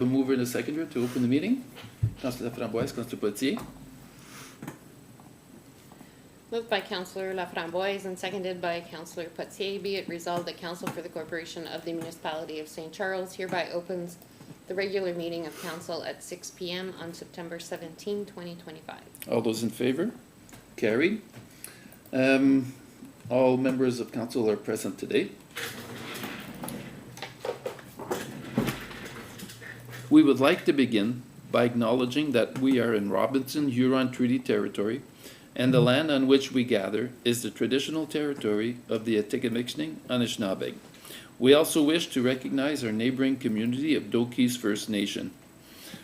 A mover and a seconder to open the meeting. Councillor Laframboise, Councillor Potier. Moved by Councillor Laframboise and seconded by Councillor Potier. Be it resolved that Council for the Corporation of the Municipality of St. Charles hereby opens the regular meeting of Council at 6 p.m. on September 17, 2025. All those in favor? Carried. All members of council are present today. We would like to begin by acknowledging that we are in Robinson Huron Treaty Territory, and the land on which we gather is the traditional territory of the Atikameksheng Anishinaabe. We also wish to recognize our neighboring community of Doki's First Nation.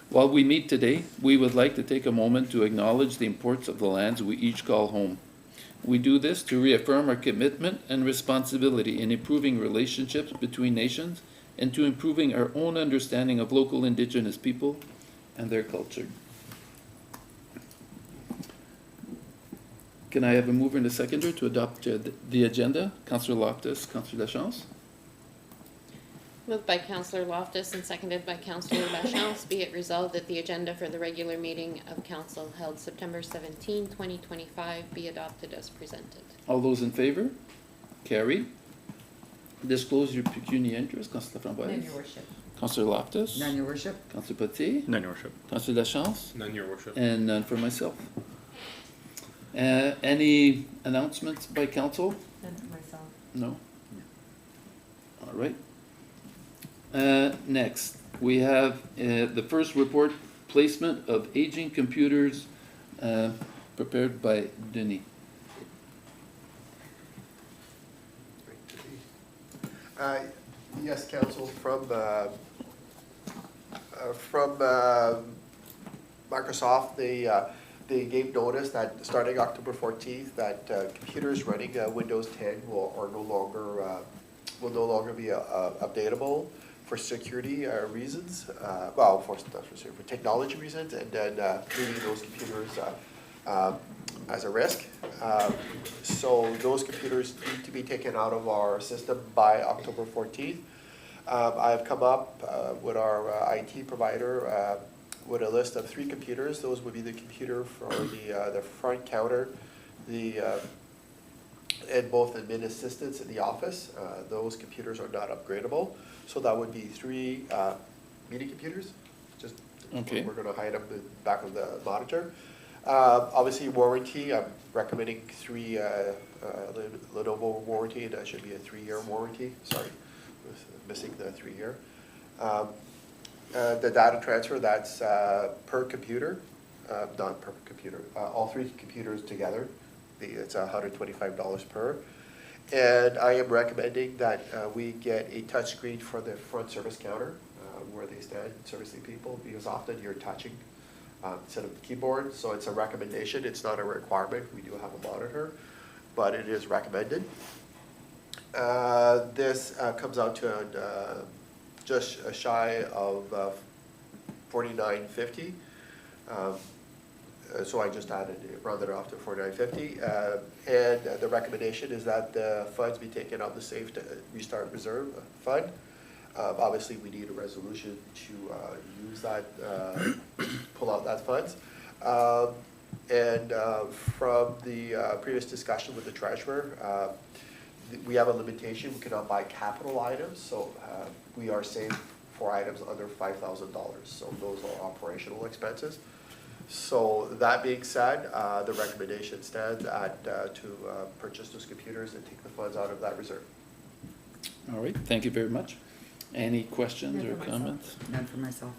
While we meet today, we would like to take a moment to acknowledge the importance of the lands we each call home. We do this to reaffirm our commitment and responsibility in improving relationships between nations and to improving our own understanding of local Indigenous people and their culture. Can I have a mover and a seconder to adopt the agenda? Councillor Loftus, Councillor Lachance. Moved by Councillor Loftus and seconded by Councillor Lachance. Be it resolved that the agenda for the regular meeting of Council held September 17, 2025 be adopted as presented. All those in favor? Carried. Disclose your pecuniary interest, Councillor Laframboise. None, your worship. Councillor Loftus. None, your worship. Councillor Potier. None, your worship. Councillor Lachance. None, your worship. And none for myself. Any announcements by council? None for myself. No? All right. Next, we have the first report, placement of aging computers, prepared by Denis. Yes, Council, from Microsoft, they gave notice that starting October 14th, that computers running Windows 10 will no longer be updatable for security reasons. Well, for technology reasons, and then leaving those computers as a risk. So those computers need to be taken out of our system by October 14th. I've come up with our IT provider with a list of 3 computers. Those would be the computer for the front counter, and both admin assistants in the office. Those computers are not upgradable. So that would be 3 meeting computers. Just Okay. We're going to hide them in the back of the monitor. Obviously, warranty, I'm recommending 3 Lenovo warranty, and that should be a 3-year warranty. Sorry, missing the 3-year. The data transfer, that's per computer, not per computer, all 3 computers together. It's $125 per. And I am recommending that we get a touchscreen for the front service counter where they stand servicing people, because often you're touching instead of the keyboard. So it's a recommendation. It's not a requirement. We do have a monitor, but it is recommended. This comes out to just shy of $49.50. So I just rounded it off to $49.50. And the recommendation is that the funds be taken out of the Safe to Restart Reserve Fund. Obviously, we need a resolution to use that, pull out that funds. And from the previous discussion with the treasurer, we have a limitation. We cannot buy capital items, so we are safe for items under $5,000. So those are operational expenses. So that being said, the recommendation stands at to purchase those computers and take the funds out of that reserve. All right, thank you very much. Any questions None or for myself. comments? None for myself.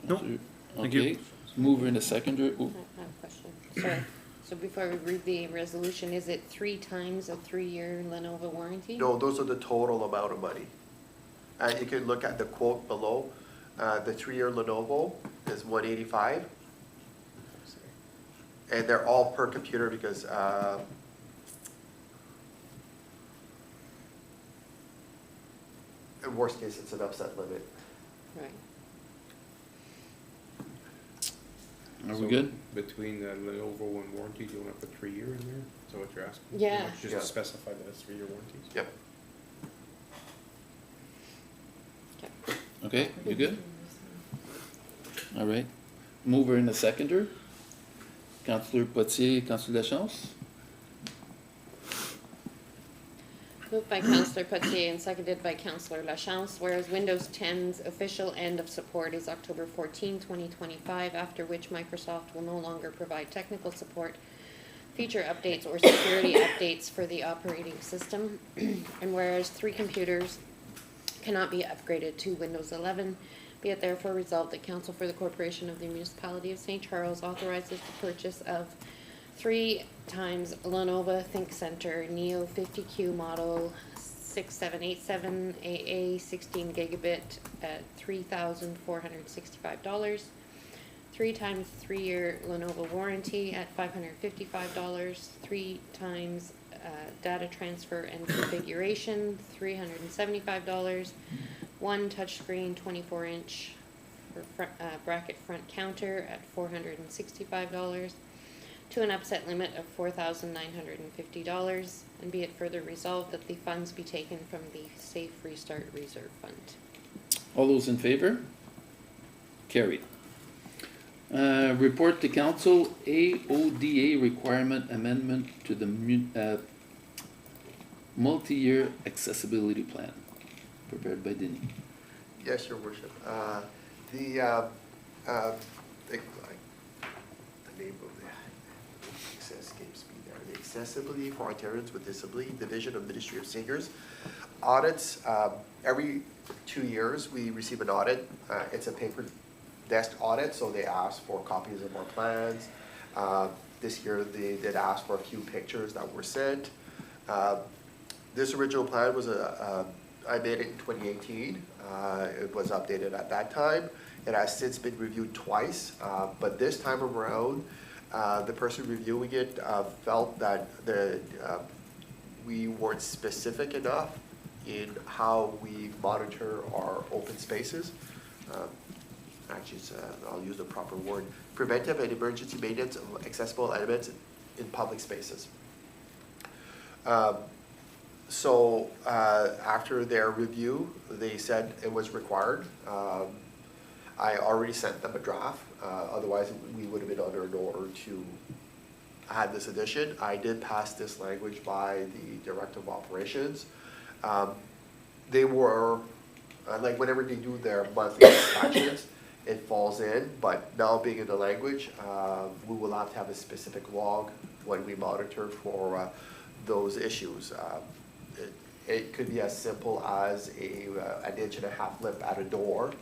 No. Thank you. Okay, mover and a seconder. I have a question. Sorry. So before we read the resolution, is it 3 times a 3-year Lenovo warranty? No, those are the total amount of money. And you can look at the quote below. The 3-year Lenovo is $185. And they're all per computer because in worst case, it's an upset limit. Right. Are we good? Between the Lenovo and warranty, do you want to put 3-year in there? Is that what you're asking? Yeah. Just Yeah. to specify that it's 3-year warranties? Yep. Okay, you good? All right. Mover and a seconder. Councillor Potier, Councillor Lachance. Moved by Councillor Potier and seconded by Councillor Lachance, whereas Windows 10's official end of support is October 14, 2025, after which Microsoft will no longer provide technical support, feature updates, or security updates for the operating system. And whereas 3 computers cannot be upgraded to Windows 11, be it therefore resolved that Council for the Corporation of the Municipality of St. Charles authorizes the purchase of 3 times Lenovo ThinkCentre Neo 50Q model 6787 AA 16 gigabit at $3,465. 3 times 3-year Lenovo warranty at $555. 3 times data transfer and configuration, $375. 1 touchscreen 24-inch bracket front counter at $465. To an upset limit of $4,950, and be it further resolved that the funds be taken from the Safe Restart Reserve Fund. All those in favor? Carried. Report to council AODA requirement amendment to the multi-year accessibility plan, prepared by Denis. Yes, Your Worship. The name of the escapes me there. The Accessibility for Ontarians with Disability Division of Ministry of Seniors audits. Every 2 years, we receive an audit. It's a paper desk audit, so they ask for copies of our plans. This year, they did ask for a few pictures that were sent. This original plan was I made it in 2018. It was updated at that time. It has since been reviewed twice, but this time around, the person reviewing it felt that we weren't specific enough in how we monitor our open spaces. Actually, I'll use the proper word: preventive and emergency maintenance of accessible elements in public spaces. So after their review, they said it was required. I already sent them a draft, otherwise we would have been under an order to add this addition. I did pass this language by the Director of Operations. They were, like whenever they do their monthly inspections, it falls in, but now being in the language, we will have to have a specific log when we monitor for those issues. It could be as simple as an 1.5-inch lip at a door,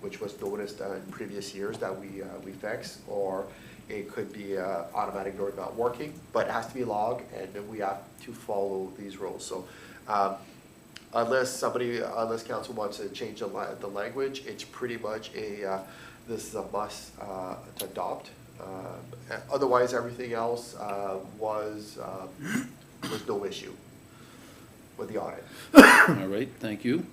which was noticed in previous years that we fixed, or it could be an automatic door not working, but it has to be logged, and we have to follow these rules. So unless council wants to change the language, it's pretty much this is a must to adopt. Otherwise, everything else was no issue with the audit. All right, thank you.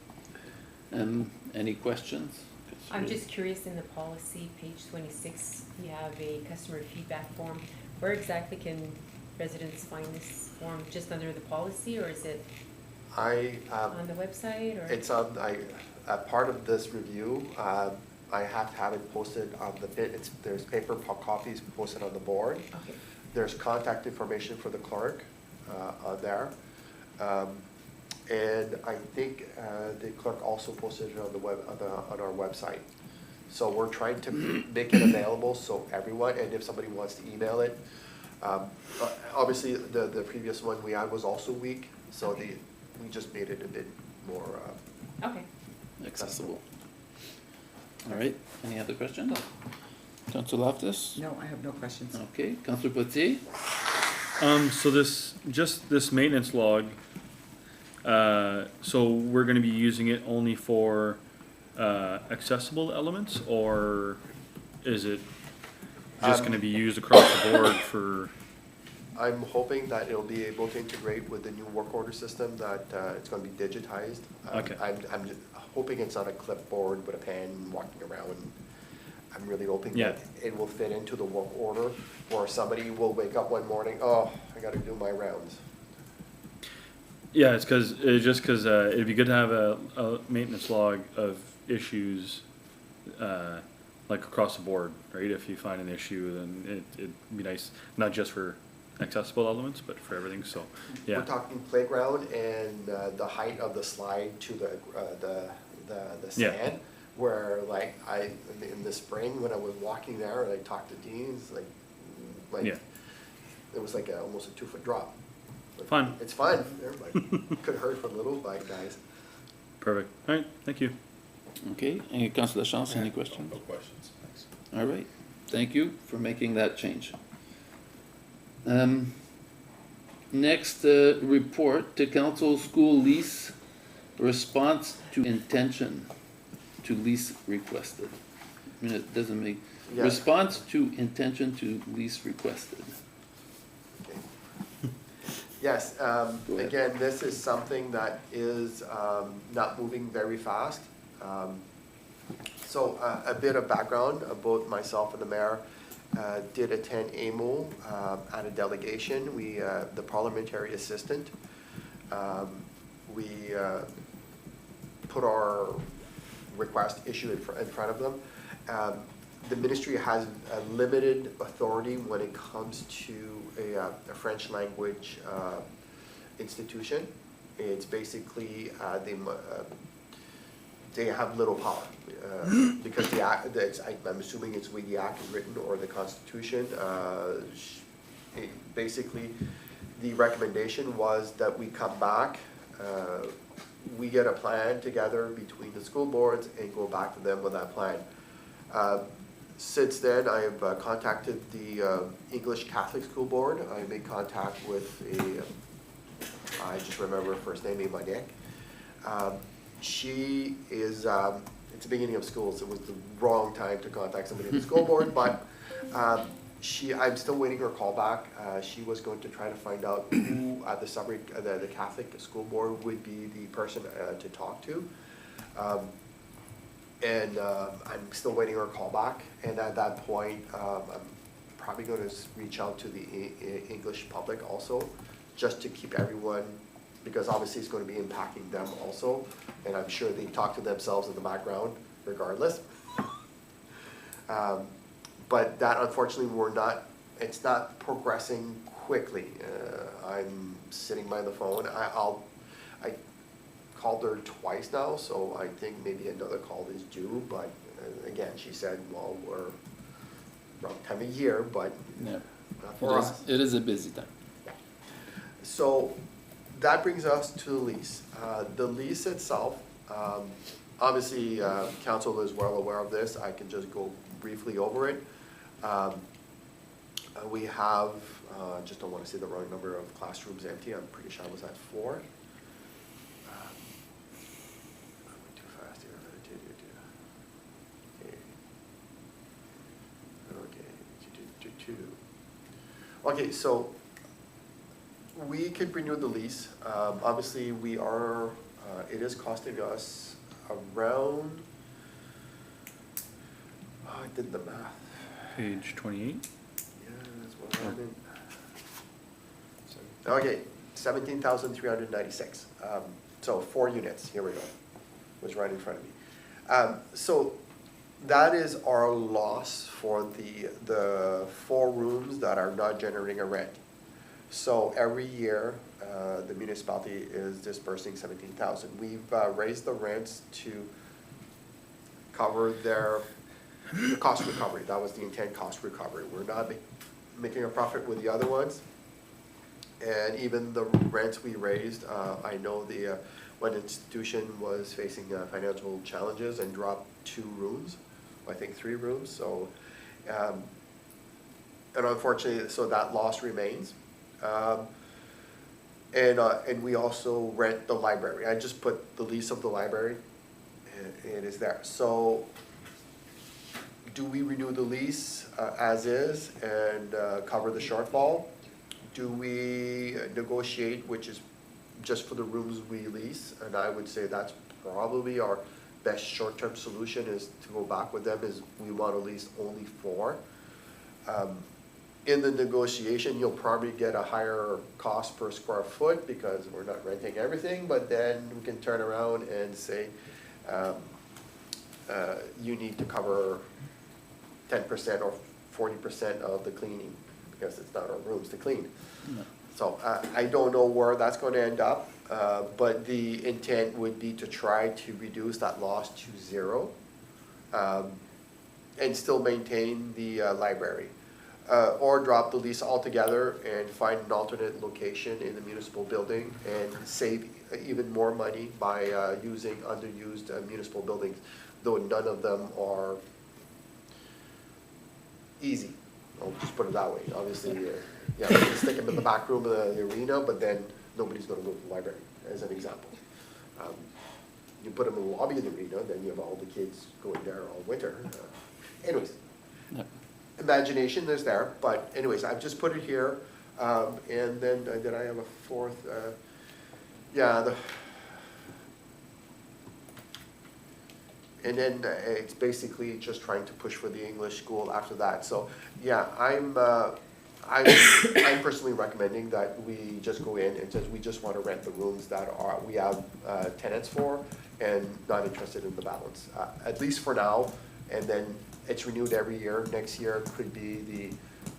Any questions? I'm just curious, in the policy, page 26, you have a customer feedback form. Where exactly can residents find this form? Just under the policy, or is it on the website? Or? It's on, part of this review, I have to have it posted on there's paper copies posted on the board. Okay. There's contact information for the clerk on there. And I think the clerk also posted it on the web on our website. So we're trying to make it available so everyone, and if somebody wants to email it, obviously the previous one we had was also weak, so we just made it a bit more Okay. Accessible. All right, any other questions? Councillor Loftus? No, I have no questions. Okay, Councillor Potier? So this maintenance log, so we're gonna be using it only for, accessible elements, or is it just gonna be used across the board for? I'm hoping that it'll be able to integrate with the new work order system, that it's gonna be digitized. Okay. I'm just hoping it's not a clipboard with a pen walking around. I'm really hoping that it will fit into the work order, or somebody will wake up one morning, oh, I gotta do my rounds. Yeah, it's just cause it'd be good to have a maintenance log of issues, like across the board, right? If you find an issue, then it'd be nice, not just for accessible elements, but for everything, so, yeah. We're talking playground and the height of the slide to the Yeah. sand. Where like in the spring, when I was walking there, and I talked to Dean's, like, Yeah. it was like almost a 2-foot drop. But Fun. It's fun, everybody, could hurt for little bike guys. Perfect, all right, thank you. Okay, and Councillor Chance, any questions? No questions, thanks. All right, thank you for making that change. Next, report to council school lease response to intention to lease requested. I mean, it doesn't make, Yeah. response to intention to lease requested. Okay. Yes, ahead. again, this is something that is not moving very fast. So a bit of background, both myself and the mayor did attend AMO at a delegation. We, the parliamentary assistant, we put our request issue in front of them. The ministry has a limited authority when it comes to a French language institution. It's basically, they have little power, because the act, I'm assuming it's the way the act is written or the constitution. Basically, the recommendation was that we come back, we get a plan together between the school boards and go back to them with that plan. Since then, I have contacted the English Catholic School Board. I made contact with I just remember her first name, Monique. She is, it's the beginning of school, so it was the wrong time to contact somebody at the school board, but I'm still waiting her call back. She was going to try to find out who at the Catholic school board would be the person to talk to. And I'm still waiting her call back, and at that point, I'm probably going to reach out to the English public also, just to keep everyone, because obviously it's going to be impacting them also, and I'm sure they talk to themselves in the background regardless. But that, unfortunately, it's not progressing quickly. I'm sitting by the phone. I called her twice now, so I think maybe another call is due, but again, she said, well, we're wrong time of year, but Yeah. not for us. It is a busy time. So that brings us to the lease. The lease itself, obviously, council is well aware of this. I can just go briefly over it. We have, just don't want to say the wrong number of classrooms empty. I'm pretty sure I was at 4. I went too fast here. Okay, so we could renew the lease. Obviously, we are, it is costing us around, I did the math. Page 28. Yeah, that's what I meant. Okay, 17,396. So 4 units, here we go. It was right in front of me. So that is our loss for the 4 rooms that are not generating a rent. So every year, the municipality is dispersing 17,000. We've raised the rents to cover the cost recovery. That was the intent, cost recovery. We're not making a profit with the other ones. And even the rents we raised, I know the one institution was facing financial challenges and dropped 2 rooms, I think 3 rooms. So, and unfortunately, so that loss remains. And we also rent the library. I just put the lease of the library, and it is there. So, do we renew the lease as is and cover the shortfall? Do we negotiate, which is just for the rooms we lease? And I would say that's probably our best short-term solution, is to go back with them, is we want to lease only 4. In the negotiation, you'll probably get a higher cost per square foot because we're not renting everything, but then we can turn around and say, you need to cover 10% or 40% of the cleaning, because it's not our rooms to clean. No. So I don't know where that's going to end up, but the intent would be to try to reduce that loss to zero, and still maintain the library. Or drop the lease altogether and find an alternate location in the municipal building and save even more money by using underused municipal buildings, though none of them are easy. I'll just put it that way. Obviously, yeah, you can stick them in the back room of the arena, but then nobody's gonna go to the library, as an example. You put them in the lobby of the arena, then you have all the kids going there all winter. Anyways, imagination is there, but anyways, I've just put it here. And then, did I have a fourth? Yeah, and then it's basically just trying to push for the English school after that. So, yeah, I'm personally recommending that we just go in and we just want to rent the rooms that we have tenants for, and not interested in the balance, at least for now. And then it's renewed every year. Next year could be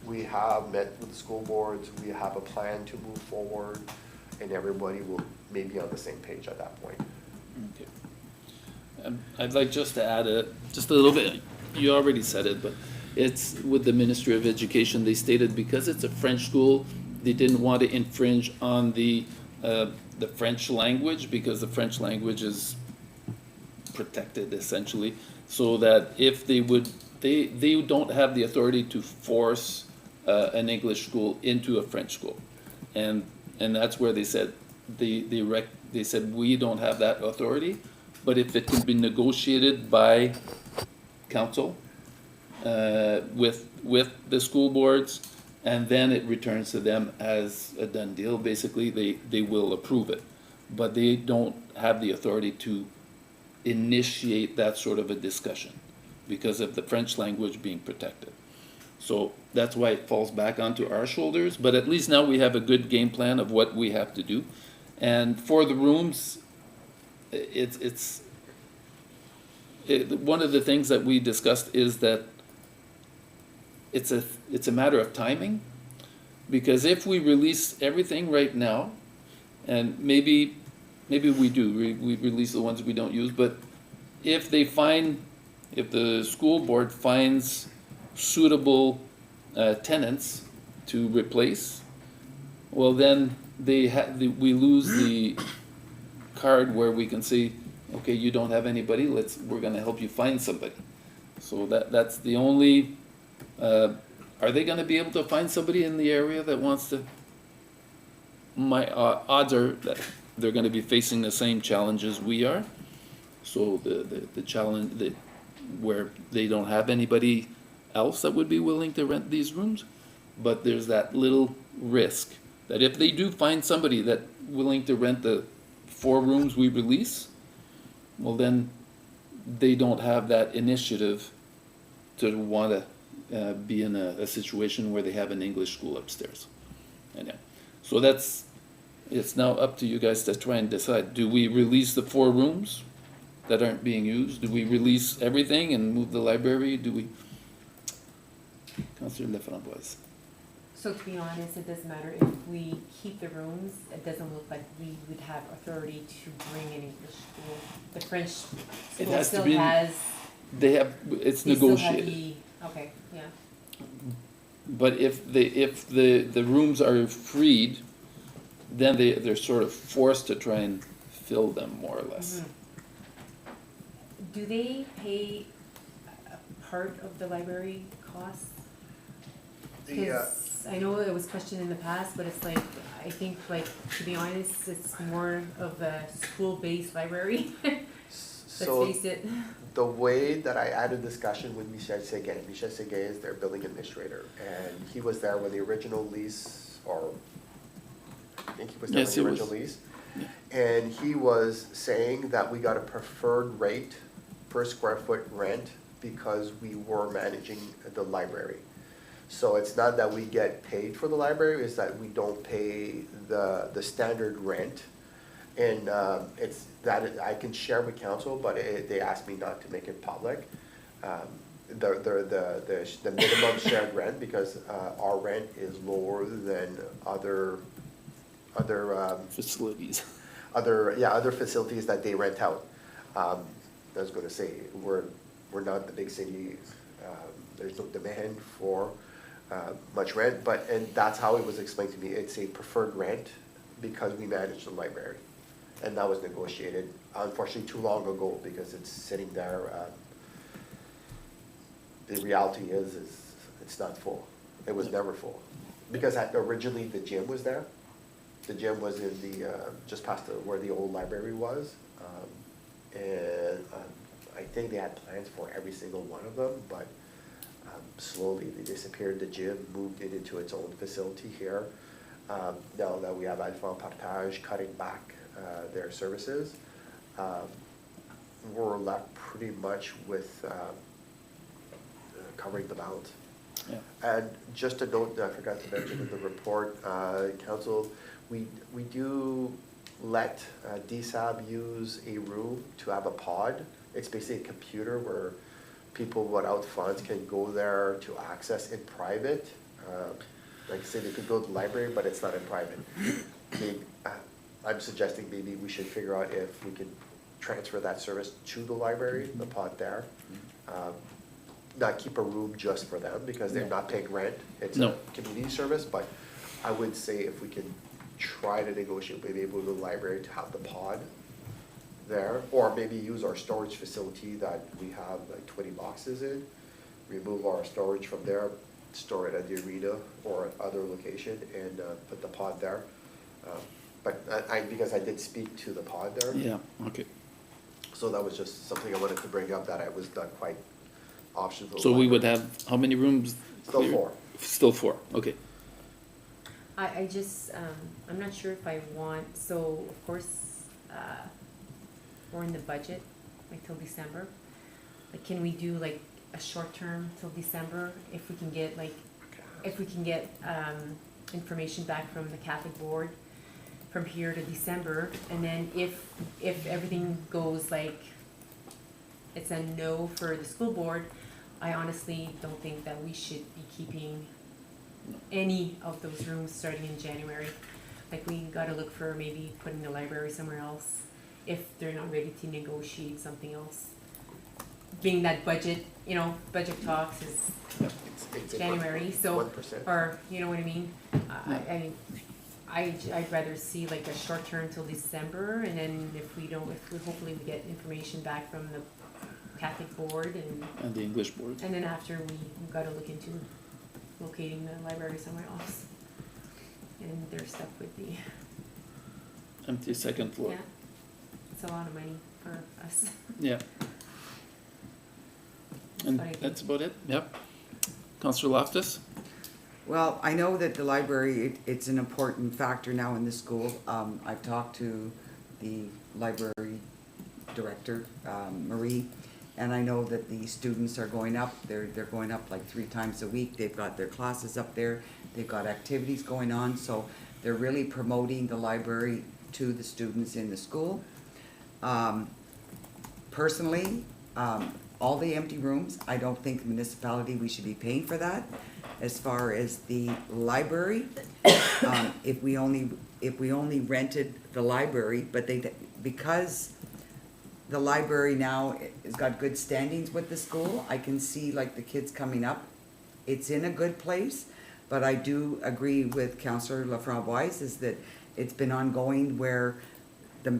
we have met with the school boards, we have a plan to move forward, and everybody will maybe on the same page at that point. Okay. I'd like just to add just a little bit, you already said it, but it's with the Ministry of Education, they stated because it's a French school, they didn't want to infringe on the French language, because the French language is protected essentially, so that if they would, they don't have the authority to force an English school into a French school. And that's where they said, they said, we don't have that authority, but if it can be negotiated by council, with the school boards, and then it returns to them as a done deal, basically, they will approve it. But they don't have the authority to initiate that sort of a discussion because of the French language being protected. So that's why it falls back onto our shoulders, but at least now we have a good game plan of what we have to do. And for the rooms, one of the things that we discussed is that it's a matter of timing, because if we release everything right now, and maybe we do, we release the ones we don't use, but if the school board finds suitable tenants to replace, well then we lose the card where we can say, okay, you don't have anybody, we're gonna help you find somebody. So that's the only, are they gonna be able to find somebody in the area that wants to? My odds are that they're gonna be facing the same challenges we are. So the challenge where they don't have anybody else that would be willing to rent these rooms, but there's that little risk that if they do find somebody that willing to rent the 4 rooms we release, well then they don't have that initiative to want to be in a situation where they have an English school upstairs. And so it's now up to you guys to try and decide, do we release the 4 rooms that aren't being used? Do we release everything and move the library? Do we? Councillor Laframboise. So to be honest, it doesn't matter if we keep the rooms, it doesn't look like we would have authority to bring an English school. The French It school has to still be- has. It's they still have negotiated. okay, yeah. But if the rooms are freed, then they're sort of forced to try and fill them more or less. Mhm. Do they pay a part of the library costs? Because I know it was questioned in the past, but it's like, I think, like, to be honest, it's more of a school-based library. Let's So face it. the way that I had a discussion with Michel Seguin is their building administrator, and he was there when the original lease, or I think he was there Yes, when the he was. original lease. And he was saying that we got a preferred rate per square foot rent because we were managing the library. So it's not that we get paid for the library, it's that we don't pay the standard rent. And it's that I can share with council, but they asked me not to make it public. the minimum shared rent, because, our rent is lower than other, Facilities. other facilities that they rent out. I was gonna say, we're not the big city, there's no demand for, much rent, and that's how it was explained to me, it's a preferred rent because we manage the library. And that was negotiated, unfortunately, too long ago, because it's sitting there, the reality is it's not full, it was never full. Because originally the gym was there, the gym was in the, just past where the old library was. I think they had plans for every single one of them, but slowly they disappeared. The gym moved it into its own facility here. Now that we have Enfant Partage cutting back their services, we're left pretty much with covering the balance. Yeah. And just a note that I forgot to mention in the report, council, we do let DSAB use a room to have a pod. It's basically a computer where people without funds can go there to access in private. Like I say, they could go to the library, but it's not in private. I'm suggesting maybe we should figure out if we can transfer that service to the library, the pod there. Not keep a room just for them, because they're not paying rent. It's a No. community service, but I would say if we can try to negotiate, maybe able to the library to have the pod there, or maybe use our storage facility that we have like 20 boxes in, remove our storage from there, store it at the arena or other location, and put the pod there. But because I did speak to the pod there. Yeah, okay. So that was just something I wanted to bring up, that I was not quite optional. So we would have, how many rooms? Still cleared? 4. Still 4, okay. I just, I'm not sure if I want, so of course, we're in the budget, like till December. Like, can we do like a short term till December, if we can get information back from the Catholic board from here to December, and then if everything goes like, it's a no for the school board, I honestly don't think that we should be keeping any of those rooms starting in January. Like, we gotta look for maybe putting the library somewhere else, if they're not ready to negotiate something else. Being that budget, budget talks is It's a January, so, 1%. or, you know what I mean? I'd rather see like a short term till December, and then if we hopefully we get information back from the Catholic board, And the English board. and then after we've gotta look into locating the library somewhere else. And they're stuck with the, Empty second floor. yeah, it's a lot of money for us. Yeah. And what I think. that's about it, yep. Councillor Loftus? Well, I know that the library, it's an important factor now in the school. I've talked to the library director, Marie, and I know that the students are going up. They're going up like 3 times a week. They've got their classes up there. They've got activities going on, so they're really promoting the library to the students in the school. Personally, all the empty rooms, I don't think the municipality, we should be paying for that. As far as the library, if we only rented the library, but because the library now has got good standings with the school, I can see like the kids coming up. It's in a good place, but I do agree with Councillor Laframboise is that it's been ongoing where the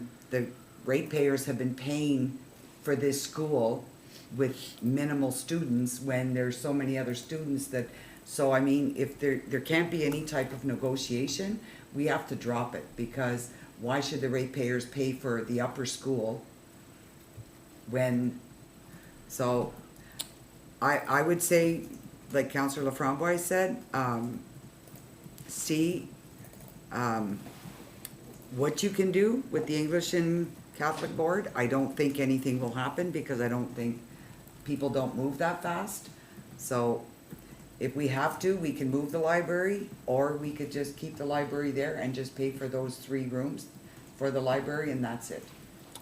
ratepayers have been paying for this school with minimal students when there's so many other students that, so I mean, if there can't be any type of negotiation, we have to drop it, because why should the ratepayers pay for the upper school when, so I would say, like Councillor Laframboise said, see what you can do with the English and Catholic board. I don't think anything will happen, because I don't think people don't move that fast. So if we have to, we can move the library, or we could just keep the library there and just pay for those 3 rooms for the library, and that's it.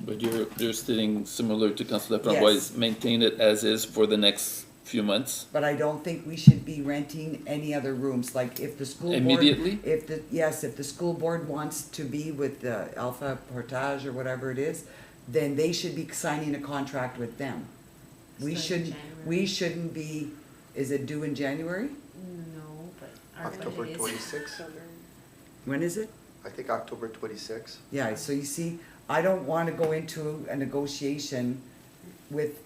But you're stating similar to Councillor Yes. Laframboise, maintain it as is for the next few months. But I don't think we should be renting any other rooms, like if the school board. Immediately? If the school board wants to be with the Alpha Portage or whatever it is, then they should be signing a contract with them. We Starting shouldn't, shouldn't be, is it due in January? No, but our October budget is. 26th? When is it? I think October 26th. Yeah, so you see, I don't wanna go into a negotiation with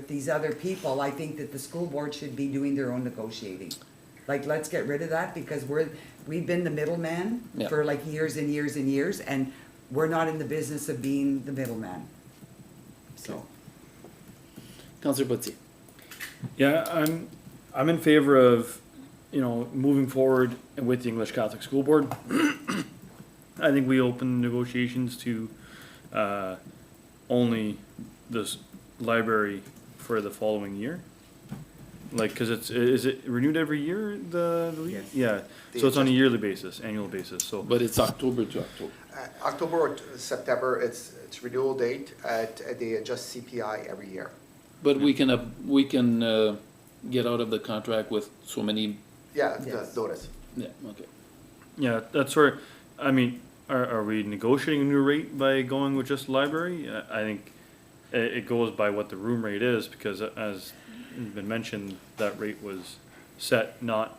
these other people. I think that the school board should be doing their own negotiating. Like, let's get rid of that, because we've been the middleman Yeah. for like years and years and years, and we're not in the business of being the middleman. So, Councillor Buttsy. Yeah, I'm in favor of, moving forward with the English Catholic School Board. I think we open negotiations to, only this library for the following year. Like, cause is it renewed every year, the lease? Yes. Yeah, so it's on a yearly basis, annual basis, so. But it's October to October. October or September, it's renewal date, they adjust CPI every year. But we can get out of the contract with so many, Yeah, the Yes. notice. yeah, okay. Yeah, that's where, I mean, are we negotiating a new rate by going with just library? I think it goes by what the room rate is, because as has been mentioned, that rate was set not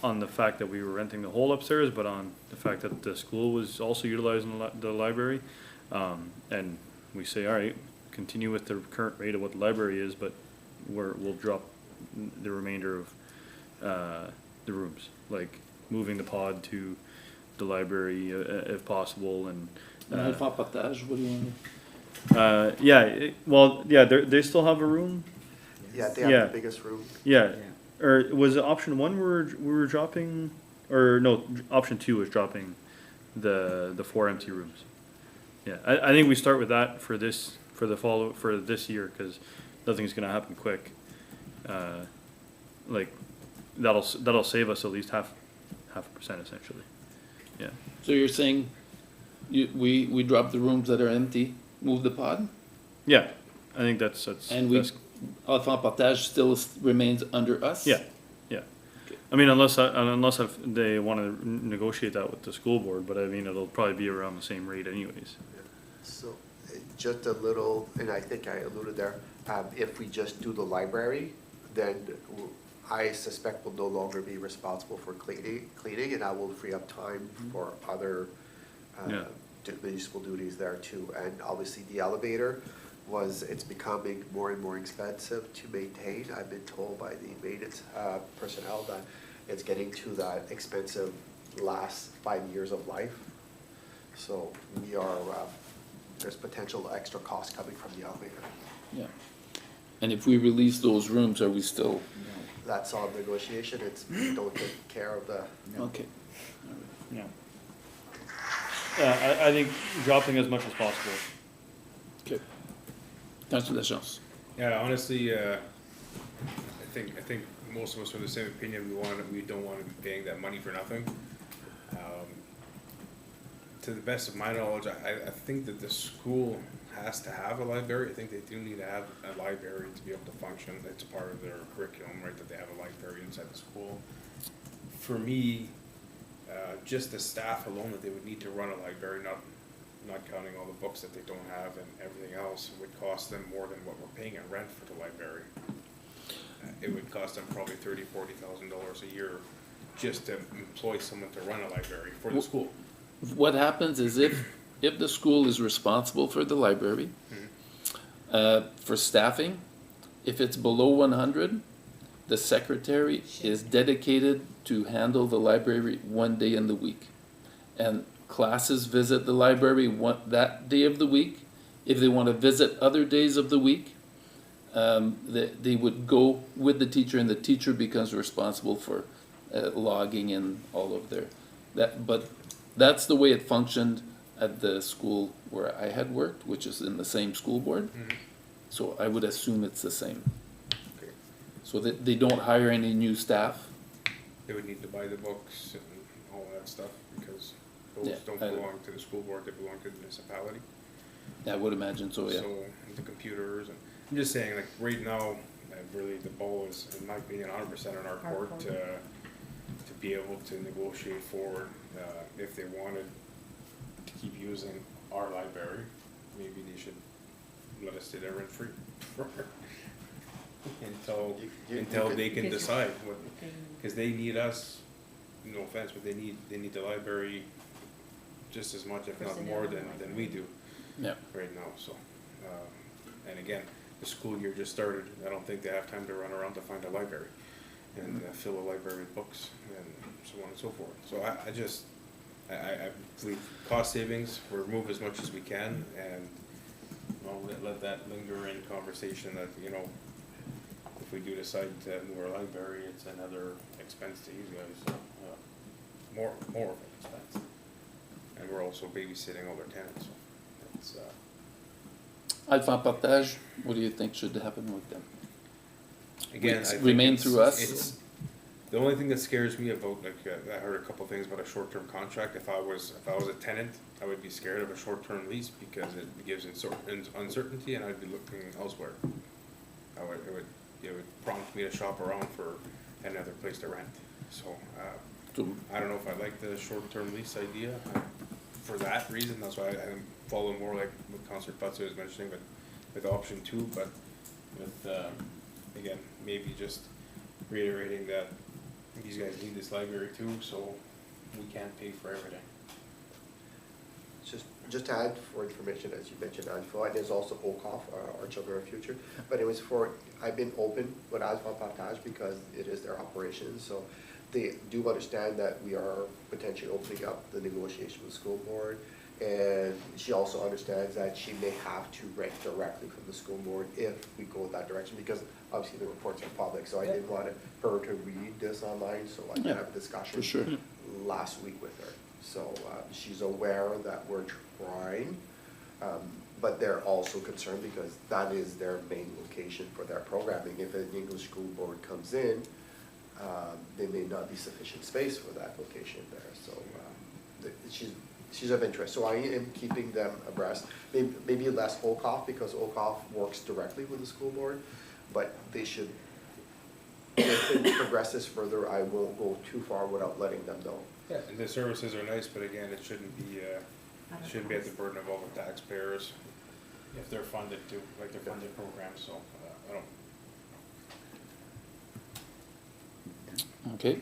on the fact that we were renting the whole upstairs, but on the fact that the school was also utilizing the library. And we say, all right, continue with the current rate of what the library is, but we'll drop the remainder of, the rooms, like moving the pod to the library, if possible, and, Alpha Portage, what do you want? they still have a room. Yeah, they have Yeah. the biggest room. Yeah, yeah. or was it option one we were dropping, or no, option two was dropping the 4 empty rooms. Yeah, I think we start with that for this year, cause nothing's gonna happen quick. Like, that'll save us at least half a percent essentially. Yeah, So you're saying we drop the rooms that are empty, move the pod, yeah, I think that's. and we, that's- Alpha Portage still remains under us? Yeah, yeah. I mean, unless they wanna negotiate that with the school board, but I mean, it'll probably be around the same rate anyways. So, just a little, and I think I alluded there, if we just do the library, then I suspect we'll no longer be responsible for cleaning, and I will free up time for other, Yeah. municipal duties there too. And obviously, the elevator it's becoming more and more expensive to maintain. I've been told by the maintenance, personnel that it's getting to that expensive last 5 years of life. So we are, there's potential extra cost coming from the elevator. Yeah. And if we release those rooms, are we still, That's all negotiation, we don't take care of the, okay. Yeah. I think dropping as much as possible. Okay. Councillor Lachance. Yeah, honestly, I think most of us are the same opinion. We don't wanna be paying that money for nothing. To the best of my knowledge, I think that the school has to have a library. I think they do need to have a library to be able to function. It's a part of their curriculum, right, that they have a library inside the school. For me, just the staff alone that they would need to run a library, not counting all the books that they don't have and everything else, would cost them more than what we're paying in rent for the library. It would cost them probably $30,000-$40,000 a year just to employ someone to run a library for the school. What happens is if the school is responsible for the library, for staffing, if it's below 100, the secretary is dedicated to handle the library 1 day in the week. And classes visit the library that day of the week. If they want to visit other days of the week, they would go with the teacher, and the teacher becomes responsible for logging in all of but that's the way it functioned at the school where I had worked, which is in the same school board. So I would assume it's the same. Okay. So that they don't hire any new staff. They would need to buy the books and all that stuff, because Yeah, those don't I- belong to the school board, they belong to the municipality. I would imagine so, yeah. So, the computers, I'm just saying, like, right now, really, the ball is, in my opinion, 100% on our court to be able to negotiate forward. If they wanted to keep using our library, maybe they should let us stay there rent free until they can Because- decide what, because they need us, no offense, but they need the library just as much, if not more than we do Yeah. right now, so. And again, the school year just started, I don't think they have time to run around to find a library and fill a library with books and so on and so forth. So I believe cost savings, we'll remove as much as we can and, well, let that linger in conversation that, you know, if we do decide to move our library, it's another expense to you guys, so, more of an expense. And we're also babysitting all their tenants, so it's, Alpha Partage, what do you think should happen with them? again, It's I think remain it's- through us? It's, the only thing that scares me about, like, I heard a couple things about a short-term contract. If I was a tenant, I would be scared of a short-term lease because it gives uncertainty and I'd be looking elsewhere. It would prompt me to shop around for another place to rent. So, So, I don't know if I like the short-term lease idea for that reason. That's why I'm following more like what Councilor Putzer was mentioning with option 2, but with, again, maybe just reiterating that these guys need this library too, so we can't pay for everything. Just to add for information, as you mentioned, Alpha, and there's also OCOF, our Children of Future. But it was I've been open with Alpha Partage because it is their operation, so they do understand that we are potentially opening up the negotiation with the school board. And she also understands that she may have to rent directly from the school board if we go that direction, because obviously the reports are public, so I didn't want her to read this online, so I could Yeah, have a discussion for sure. last week with her. So she's aware that we're trying, but they're also concerned because that is their main location for their programming. If an English school board comes in, there may not be sufficient space for that location there. So she's of interest. So I am keeping them abreast. Maybe less OCOF because OCOF works directly with the school board, but they should, if it progresses further, I won't go too far without letting them know. Yeah, and the services are nice, but again, it shouldn't be at the burden of all the taxpayers if they're funded too, like they're funded programs, so, I don't. okay,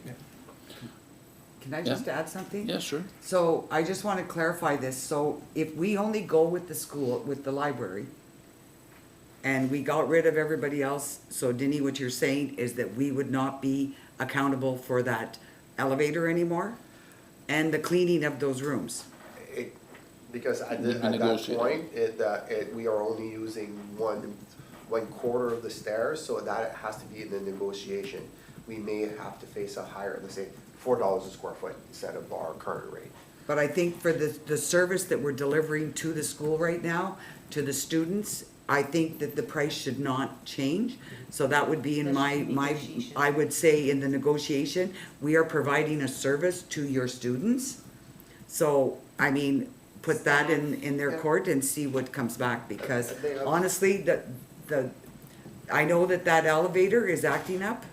Can I just add something? yeah, sure. So I just want to clarify this. So if we only go with the school, with the library, and we got rid of everybody else, so Denny, what you're saying is that we would not be accountable for that elevator anymore? And the cleaning of those rooms? Because at We that negotiate. point, we are only using one quarter of the stairs, so that has to be in the negotiation. We may have to face a higher, let's say, $4 a square foot instead of our current rate. But I think for the service that we're delivering to the school right now, to the students, I think that the price should not change. So that would be in That my, should be negotiation. I would say in the negotiation, we are providing a service to your students. So, I mean, put that in their court and see what comes back, because honestly, I know that elevator is acting up,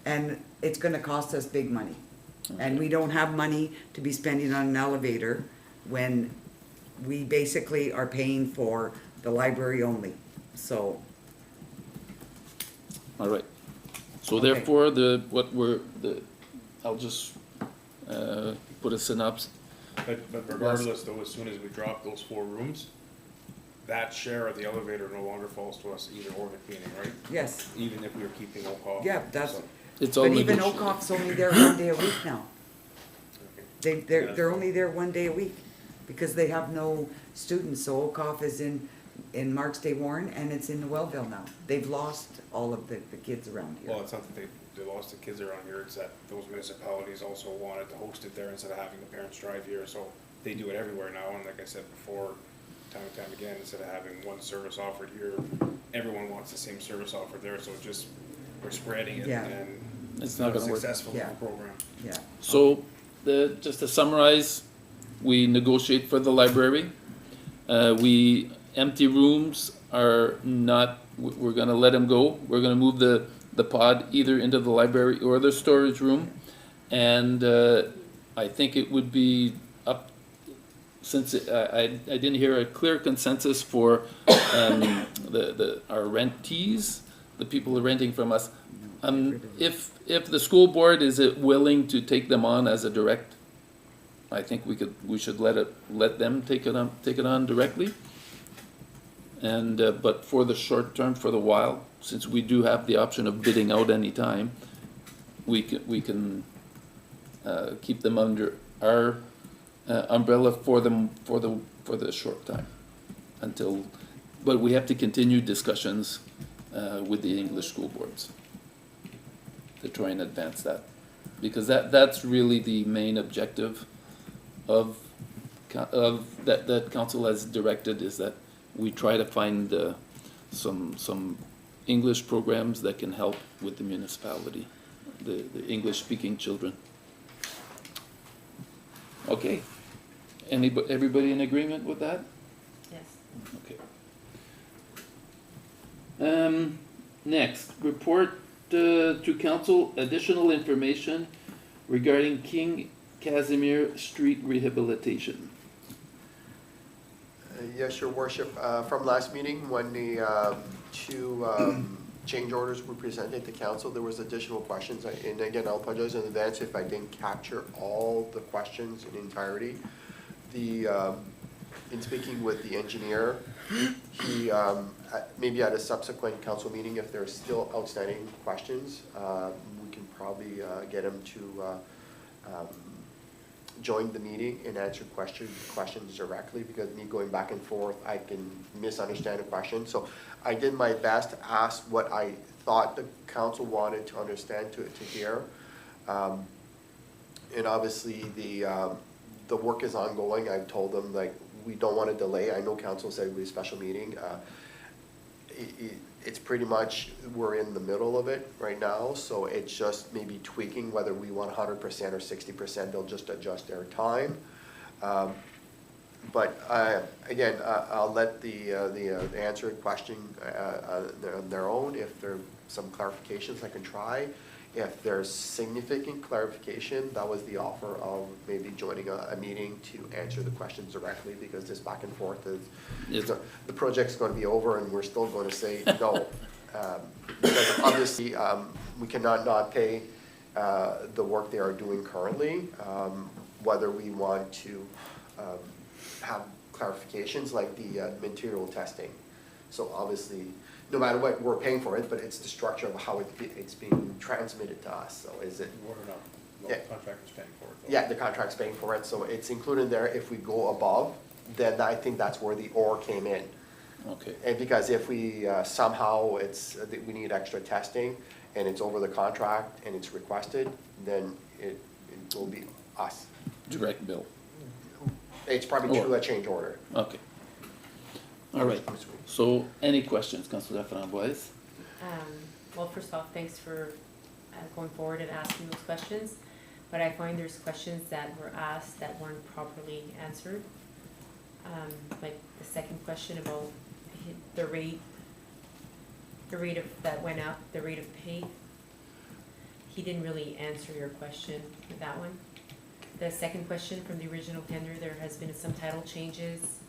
and it's gonna cost us big money. And we don't have money to be spending on an elevator when we basically are paying for the library only, so. All right. So Okay. therefore, I'll just, put a synopsis. But regardless though, as soon as we drop those 4 rooms, that share of the elevator no longer falls to us either or the cleaning, right? Yes, Even if we were keeping OCOF. yeah, that's, so, It's all but even negotiated. OCOF's only there 1 day a week now. okay. They're only there 1 day a week, because they have no students, so OCOF is in Marks Day Warren, and it's in Wellville now. They've lost all of the kids around Well, here. it's not that they lost the kids around here, it's that those municipalities also wanted to host it there instead of having the parents drive here, so they do it everywhere now, and like I said before, time and time again, instead of having one service offered here, everyone wants the same service offered there, so just, we're spreading it, Yeah. and It's not gonna work. successful in Yeah. the program. Yeah, So, just to summarize, we negotiate for the library. We empty rooms are not, we're gonna let them go. We're gonna move the pod either into the library or the storage room. And I think it would be up, since I didn't hear a clear consensus for our rentees, the people who are renting from us. If the school board is willing to take them on as a direct, I think we should let them take it on directly. And, but for the short term, for the while, since we do have the option of bidding out any time, we can keep them under our umbrella for the short time until, but we have to continue discussions with the English school boards to try and advance that, because that's really the main objective of that council has directed, is that we try to find some English programs that can help with the municipality, the English-speaking children. Okay, everybody in agreement with that? Yes. Okay. Next, report to council additional information regarding King Casimir Street rehabilitation. Yes, your worship, from last meeting, when the two change orders were presented to council, there was additional questions. And again, I'll apologize in advance if I didn't capture all the questions in entirety. In speaking with the engineer, he, maybe at a subsequent council meeting, if there's still outstanding questions, we can probably get him to join the meeting and answer questions directly, because me going back and forth, I can misunderstand a question. So I did my best to ask what I thought the council wanted to understand, to hear. And obviously the work is ongoing. I've told them, like, we don't want to delay. I know council said it would be a special meeting. It's pretty much, we're in the middle of it right now, so it's just maybe tweaking whether we want 100% or 60%. They'll just adjust their time. But again, I'll let the answer question on their own. If there are some clarifications, I can try. If there's significant clarification, that was the offer of maybe joining a meeting to answer the questions directly, because this back and forth is, the project's going to be over and we're still going to say no. Because obviously, we cannot not pay the work they are doing currently, whether we want to have clarifications like the material testing. So obviously, no matter what, we're paying for it, but it's the structure of how it's being transmitted to us. So is it? We're not, Yeah. the contractor's paying for it, though. Yeah, the contract's paying for it, so it's included there. If we go above, then I think that's where the or came in. Okay. And because if we somehow we need extra testing and it's over the contract and it's requested, then it will be us. Direct bill. It's probably through a change order. Okay. All right. So, any questions, Councilor Framboise? Well, first off, thanks for going forward and asking those questions. But I find there's questions that were asked that weren't properly answered. Like the second question about the rate of, that went up, the rate of pay. He didn't really answer your question with that one. The second question from the original tender, there has been some title changes.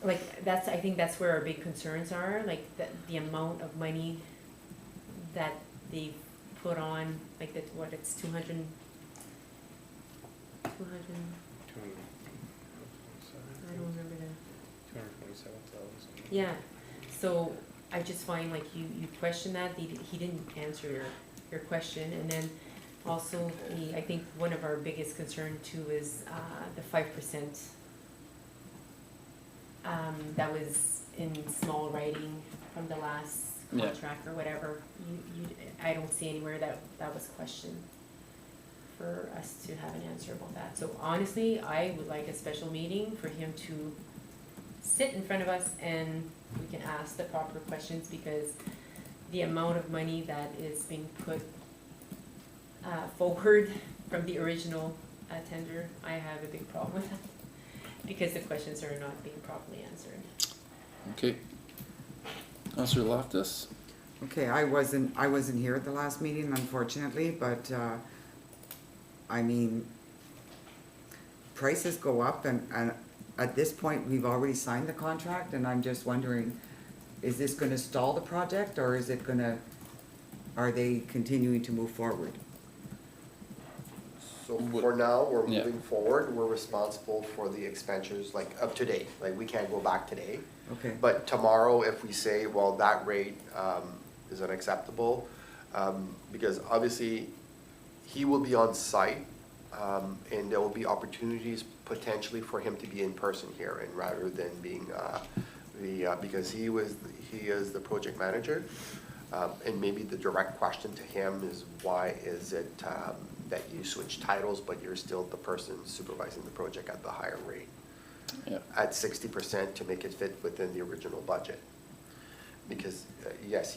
Like, I think that's where our big concerns are, like the amount of money that they put on, like it's 200, I don't remember the. 227,000. Yeah, so I just find like you question that, he didn't answer your question, and then also I think one of our biggest concern too is the 5%. That was in small writing from the last contract or whatever. I don't see anywhere that was questioned for us to have an answer about that. So honestly, I would like a special meeting for him to sit in front of us and we can ask the proper questions, because the amount of money that is being put forward from the original tender, I have a big problem with that. because the questions are not being properly answered. Okay. Counselor Loftus? Okay, I wasn't here at the last meeting, unfortunately, but, I mean, prices go up, and at this point, we've already signed the contract, and I'm just wondering, is this gonna stall the project, or is it gonna, are they continuing to move forward? So for now, we're Yeah. moving forward, we're responsible for the expenditures, like, of today, like, we can't go back today. Okay, But tomorrow, if we say, well, that rate, is unacceptable, because obviously, he will be on site, and there will be opportunities potentially for him to be in person here, and rather than being, because he is the project manager, and maybe the direct question to him is, why is it, that you switch titles, but you're still the person supervising the project at the higher rate? Yeah. At 60% to make it fit within the original budget. Because, yes,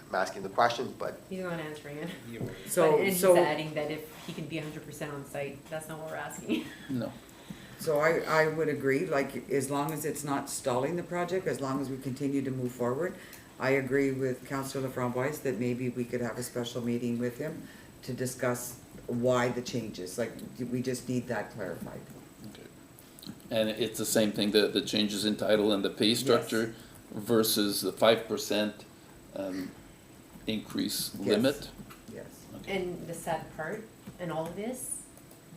I'm asking the questions, but He's not answering it. Yeah, so, And he's so, adding that if he can be 100% on site, that's not what we're asking. No. so I would agree, like, as long as it's not stalling the project, as long as we continue to move forward, I agree with Councillor LaFramboise that maybe we could have a special meeting with him to discuss why the changes, like, we just need that clarified. Okay. And it's the same thing, the changes in title and the pay structure versus the 5% increase Yes. limit? Yes. Okay. And the sad part in all of this,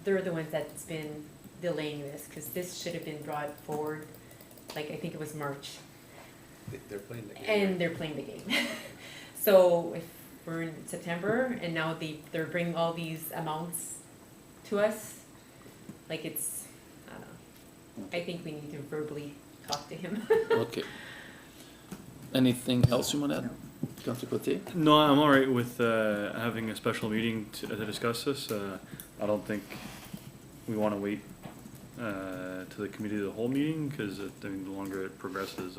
they're the ones that's been delaying this, because this should have been brought forward, like, I think it was March, They're playing the game. and they're playing the game. So if we're in September, and now they're bringing all these amounts to us, like, it's, I don't know. I think we need to verbally talk to him. Okay. Anything else you want to add? No. Councillor Potier? No, I'm all right with having a special meeting to discuss this. I don't think we want to wait to the committee of the whole meeting, because I think the longer it progresses,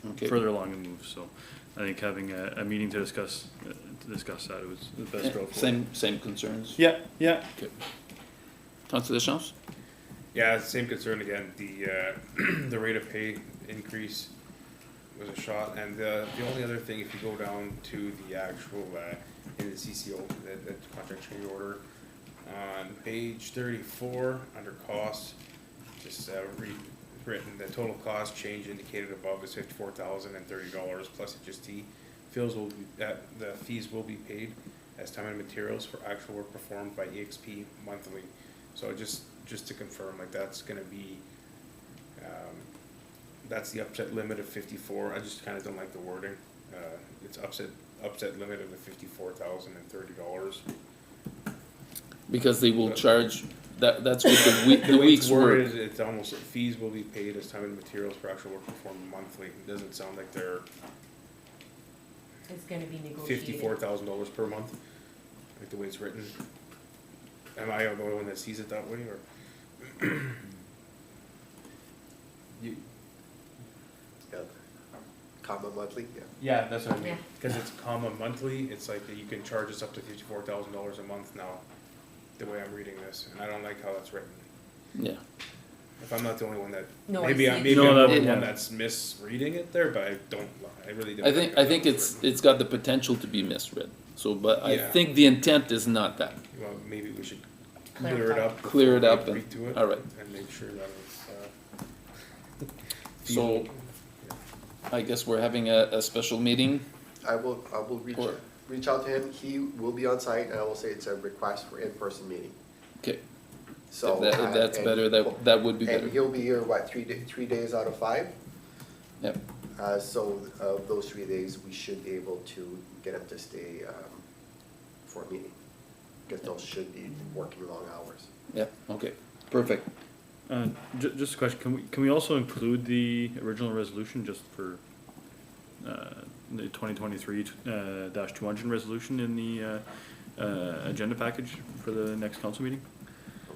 Okay. further along it moves. So I think having a meeting to discuss that was the best route forward. Same concerns? Yeah, yeah. Okay. Councillor Deschamps? Yeah, same concern again, the rate of pay increase was a shot, and the only other thing, if you go down to the actual, in the CCO, the contract change order, on page 34, under costs, just written, the total cost change indicated above is $54,030 plus HST. The fees will be paid as time and materials for actual work performed by EXP monthly. So just to confirm, like, that's gonna be, that's the upset limit of 54. I just kinda don't like the wording. It's upset limit of the $54,030. Because they will charge, that's what the The way it's week's work. worded, it's almost, fees will be paid as time and materials for actual work performed monthly. It doesn't sound like they're It's gonna be negotiated. $54,000 per month, like the way it's written. Am I the only one that sees it that way, or? You, yeah, comma monthly, yeah. yeah, that's what I mean, Yeah. cause it's comma monthly, it's like you can charge us up to $54,000 a month now, the way I'm reading this, and I don't like how that's written. Yeah. If I'm not the only one that, No, I maybe see. I'm the No, only that- one that's misreading it there, but I really don't. I think like how it's written. got the potential to be misread. So, but I Yeah. think the intent is not that. Well, maybe we should clear it Clarify. up. Clear it before up we and- read to it, all right. And make sure that it's, So- feasible. I guess we're having a special meeting. I will Or- reach out to him, he will be on site, and I will say it's a request for in-person meeting, Okay, so. if that's and- better, that would be better. And he'll be here, what, 3 days out of 5? Yep. So of those 3 days, we should be able to get him to stay for a meeting, because those should be working long hours. Yep, okay, perfect. Just a question, can we also include the original resolution just for the 2023 -200 resolution in the agenda package for the next council meeting?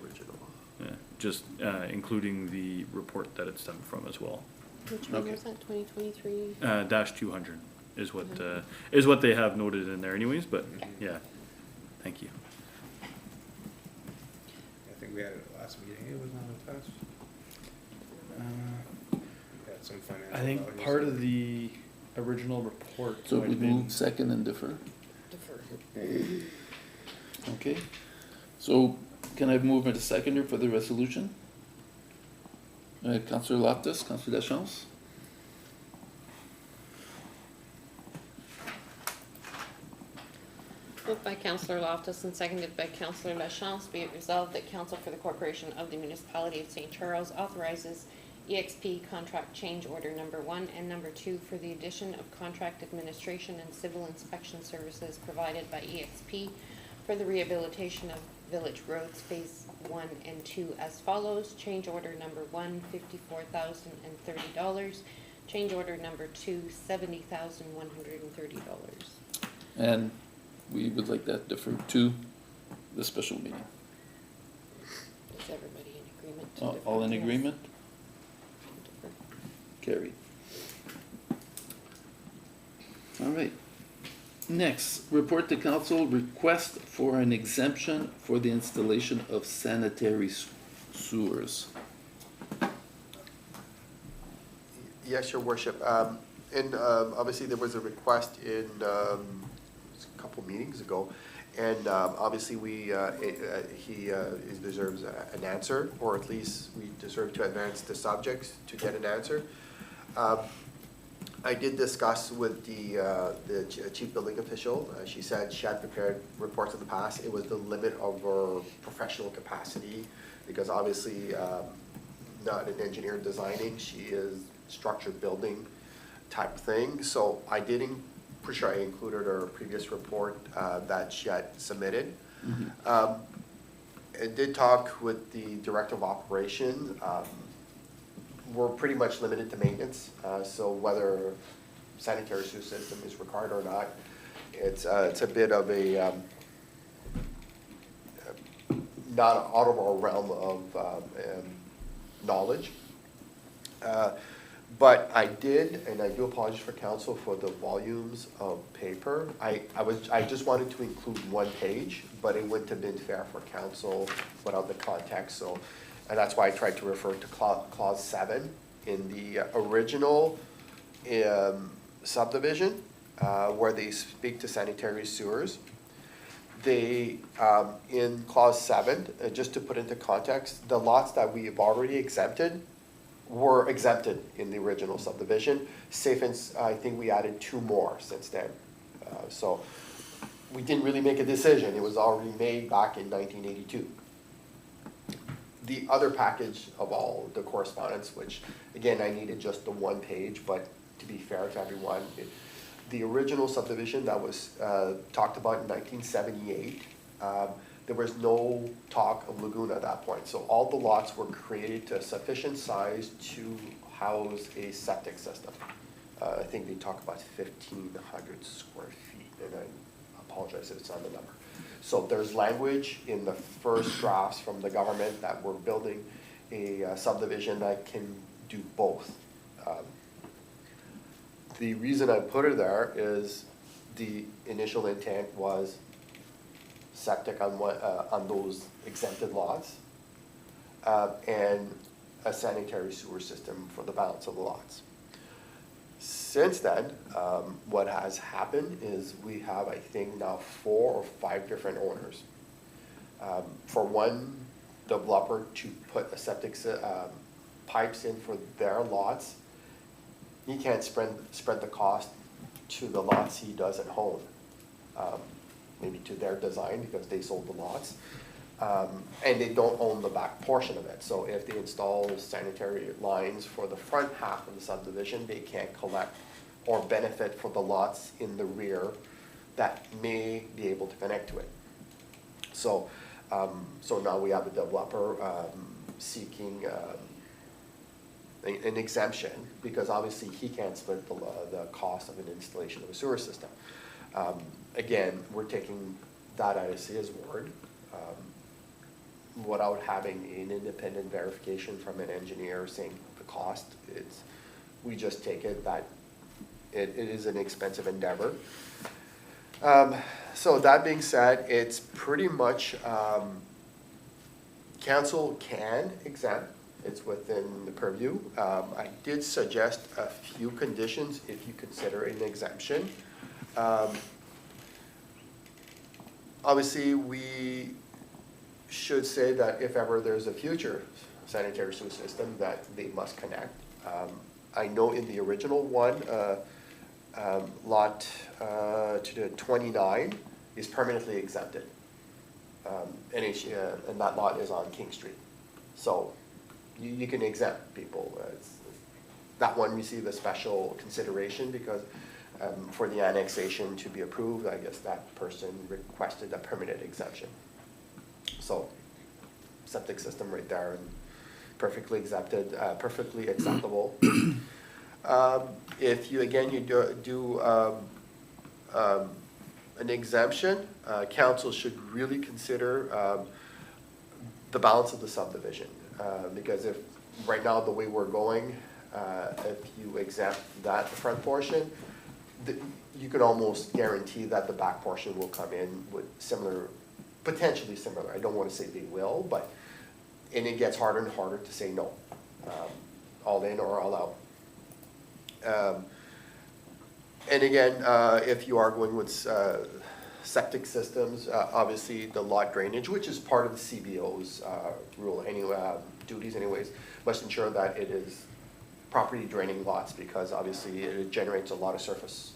Original. Yeah, just including the report that it's stemmed from as well. Which one Okay. was that, 2023? -200 is what they have noted in there anyways, but yeah, thank you. I think think we had it at last meeting, it was not attached. We had some financial I think values. part of the original report So might we have been, move second and defer, Defer. okay? So can I move into seconder for the resolution? Councillor Loftus, Councillor Lachance? Moved by Councillor Loftus and seconded by Councillor LaChance, be it resolved that Council for the Corporation of the Municipality of St. Charles authorizes EXP contract change order number 1 and number 2 for the addition of contract administration and civil inspection services provided by EXP for the rehabilitation of village roads phase 1 and 2 as follows. Change order number 1, $54,030. Change order number 2, $70,130. And we would like that deferred to the special meeting. Is everybody in agreement? to All in defer? agreement? Defer. Carried. All right. Next, report to council request for an exemption for the installation of sanitary sewers. Yes, your worship. And obviously, there was a request in a couple meetings ago. And obviously, he deserves an answer, or at least we deserve to advance the subjects to get an answer. I did discuss with the chief building official. She said she had prepared reports in the past. It was the limit of her professional capacity, because obviously, not an engineer designing, she is structured building type thing. So I didn't, pretty sure I included her previous report that she had submitted. I did talk with the director of operations. We're pretty much limited to maintenance, so whether sanitary sewer system is required or not, it's a bit of a not out of our realm of knowledge. But I did, and I do apologize for council for the volumes of paper. I just wanted to include one page, but it wouldn't have been fair for council without the context, so. And that's why I tried to refer to clause 7 in the original subdivision, where they speak to sanitary sewers. They, in clause 7, just to put into context, the lots that we have already exempted were exempted in the original subdivision. Safe and, I think we added 2 more since then. So we didn't really make a decision. It was already made back in 1982. The other package of all the correspondence, which again, I needed just the one page, but to be fair to everyone, the original subdivision that was talked about in 1978, there was no talk of Laguna at that point. So all the lots were created to a sufficient size to house a septic system. I think they talk about 1,500 square feet, and I apologize if it's on the number. So there's language in the first drafts from the government that we're building a subdivision that can do both. The reason I put it there is the initial intent was septic on those exempted lots, and a sanitary sewer system for the balance of the lots. Since then, what has happened is we have, I think, now 4 or 5 different owners. For one developer to put a septic pipes in for their lots, he can't spread the cost to the lots he doesn't own. Maybe to their design because they sold the lots. And they don't own the back portion of it. So if they install sanitary lines for the front half of the subdivision, they can't collect or benefit for the lots in the rear that may be able to connect to it. So, so now we have a developer seeking an exemption because obviously he can't split the cost of an installation of a sewer system. Again, we're taking that as his word. Without having an independent verification from an engineer saying the cost, we just take it that it is an expensive endeavor. So that being said, it's pretty much council can exempt, it's within the purview. I did suggest a few conditions if you consider an exemption. Obviously, we should say that if ever there's a future sanitary sewer system, that they must connect. I know in the original one, lot to the 29 is permanently exempted. And that lot is on King Street. So you can exempt people. That one received a special consideration because for the annexation to be approved, I guess that person requested a permanent exemption. So septic system right there and perfectly accepted, perfectly acceptable. If you, again, you do an exemption, council should really consider the balance of the subdivision. Because if, right now, the way we're going, if you exempt that front portion, you could almost guarantee that the back portion will come in with similar, potentially similar. I don't want to say they will, but, and it gets harder and harder to say no, all in or all out. And again, if you are going with septic systems, obviously the lot drainage, which is part of the CBO's rule anyway, duties anyways, must ensure that it is properly draining lots because obviously it generates a lot of surface